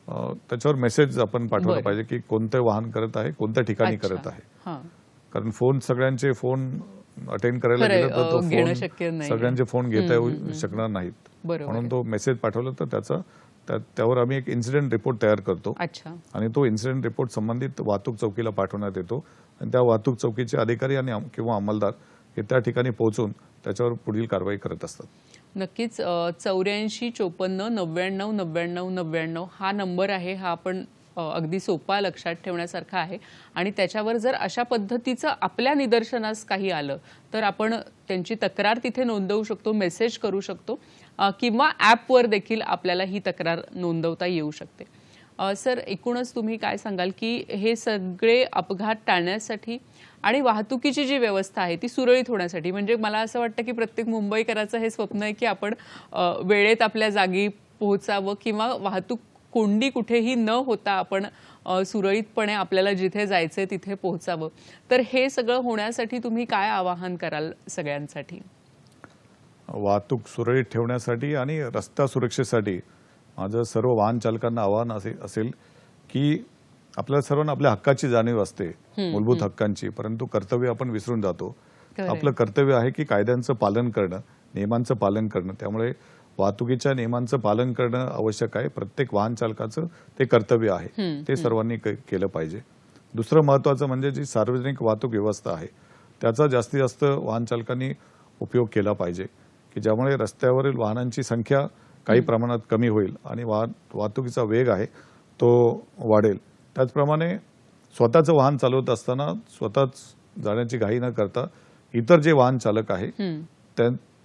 त्याच्यावर मेसेज आपण पाठवला पाहिजे की कोणते वाहन करत आहे, कोणत्या ठिकाणी करत आहे. कारण फोन, सगळ्यांचे फोन अटेंड करायला गेलं तर तो फोन सगळ्यांचे फोन घेता येऊ शकणार नाहीत. म्हणून तो मेसेज पाठवला तर त्यावर आम्ही एक इन्सिडेंट रिपोर्ट तयार करतो आणि तो इन्सिडेंट रिपोर्ट संबंधित वाहतूक चौकीला पाठवण्यात येतो आणि त्या वाहतूक चौकीचे अधिकारी आणि किंवा अंमलदार हे त्या ठिकाणी पोहोचून त्याच्यावर पुढील कारवाई करत असतात. नक्कीच. 84 54 99 99 99 हा नंबर आहे. हा आपण अगदी सोपा लक्षात ठेवण्यासारखा आहे आणि त्याच्यावर जर अशा पद्धतीचं आपल्या निदर्शनास काही आलं तर आपण त्यांची तक्रार तिथे नोंदवू शकतो, मेसेज करू शकतो किंवा ॲपवर देखील आपल्याला ही तक्रार नोंदवता येऊ शकते. सर, एकूणच तुम्ही काय सांगाल की हे सगळे अपघात टाळण्यासाठी आणि वाहतुकीची जी व्यवस्था आहे ती सुरळीत होण्यासाठी, म्हणजे मला असं वाटतं की प्रत्येक मुंबईकराचं हे स्वप्न आहे की आपण वेळेत आपल्या जागी पोहोचावं किंवा वाहतूक कोंडी कुठेही न होता आपण सुरळीतपणे आपल्याला जिथे जायचंय तिथे पोहोचावं. तर हे सगळं होण्यासाठी तुम्ही काय आवाहन कराल सगळ्यांसाठी? वाहतूक सुरळीत ठेवण्यासाठी आणि रस्ता सुरक्षेसाठी माझं सर्व वाहन चालकांना आवाहन असेल की आपल्या सर्वांना आपल्या हक्काची जाणीव असते, मूलभूत हक्कांची, परंतु कर्तव्य आपण विसरून जातो. आपलं कर्तव्य आहे की कायद्यांचं पालन करणं, नियमांचं पालन करणं. त्यामुळे वाहतुकीच्या नियमांचं पालन करणं आवश्यक आहे. प्रत्येक वाहन चालकाचं ते कर्तव्य आहे, ते सर्वांनी केलं पाहिजे. दुसरं महत्त्वाचं म्हणजे जी सार्वजनिक वाहतूक व्यवस्था आहे त्याचा जास्तीत जास्त वाहन चालकांनी उपयोग केला पाहिजे की ज्यामुळे रस्त्यावरील वाहनांची संख्या काही प्रमाणात कमी होईल आणि वाहतुकीचा वेग आहे तो वाढेल. त्याचप्रमाणे स्वतःचं वाहन चालवत असताना स्वतःच जाण्याची घाई न करता इतर जे वाहन चालक आहे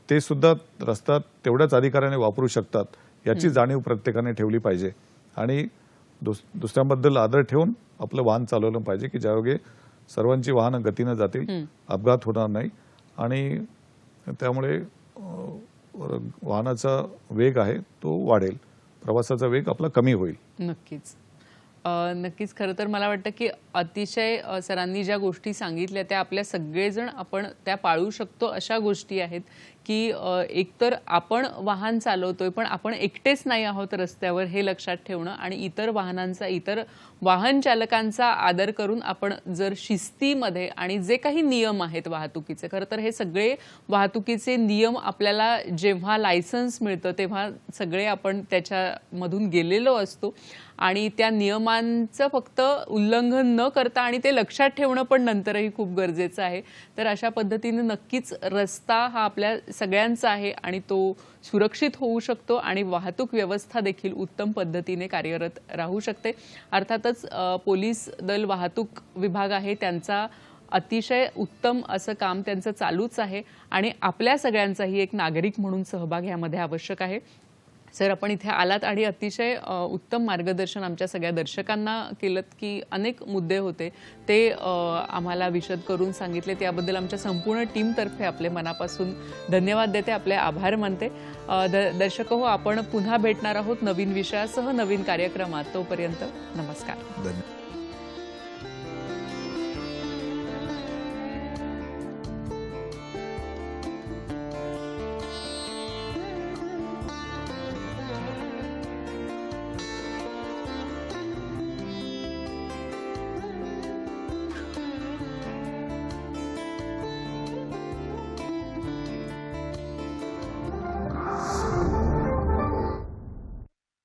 ते सुद्धा रस्ता तेवढ्याच अधिकाराने वापरू शकतात याची जाणीव प्रत्येकाने ठेवली पाहिजे आणि दुसऱ्यांबद्दल आदर ठेवून आपलं वाहन चालवलं पाहिजे की ज्यायोगे सर्वांची वाहनं गतीनं जातील, अपघात होणार नाही आणि त्यामुळे वाहनाचा वेग आहे तो वाढेल, प्रवासाचा वेग आपला कमी होईल. नक्कीच. नक्कीच. खरं तर मला वाटतं की अतिशय सरांनी ज्या गोष्टी सांगितल्या त्या आपल्या सगळेजण आपण त्या पाळू शकतो अशा गोष्टी आहेत की एकतर आपण वाहन चालवतोय पण आपण एकटेच नाही आहोत रस्त्यावर हे लक्षात ठेवणं आणि इतर वाहनांचा, इतर वाहन चालकांचा आदर करून आपण जर शिस्तीमध्ये आणि जे काही नियम आहेत वाहतुकीचे, खरं तर हे सगळे वाहतुकीचे नियम आपल्याला जेव्हा लायसन्स मिळतं तेव्हा सगळे आपण त्याच्यामधून गेलेलो असतो आणि त्या नियमांचं फक्त उल्लंघन न करता आणि ते लक्षात ठेवणं पण नंतरही खूप गरजेचं आहे. तर अशा पद्धतीने नक्कीच रस्ता हा आपल्या सगळ्यांचा आहे आणि तो सुरक्षित होऊ शकतो आणि वाहतूक व्यवस्था देखील उत्तम पद्धतीने कार्यरत राहू शकते. अर्थातच पोलीस दल, वाहतूक विभाग आहे त्यांचा अतिशय उत्तम असं काम त्यांचं चालूच आहे आणि आपल्या सगळ्यांचाही एक नागरिक म्हणून सहभाग यामध्ये आवश्यक आहे. सर, आपण इथे आलात आणि अतिशय उत्तम मार्गदर्शन आमच्या सगळ्या दर्शकांना केलंत की अनेक मुद्दे होते ते आम्हाला विशद करून सांगितले. त्याबद्दल आमच्या संपूर्ण टीमतर्फे आपले मनापासून धन्यवाद देते, आपले आभार मानते. दर्शक हो, आपण पुन्हा भेटणार आहोत नवीन विषयासह, नवीन कार्यक्रमात. तोपर्यंत नमस्कार. धन्यवाद.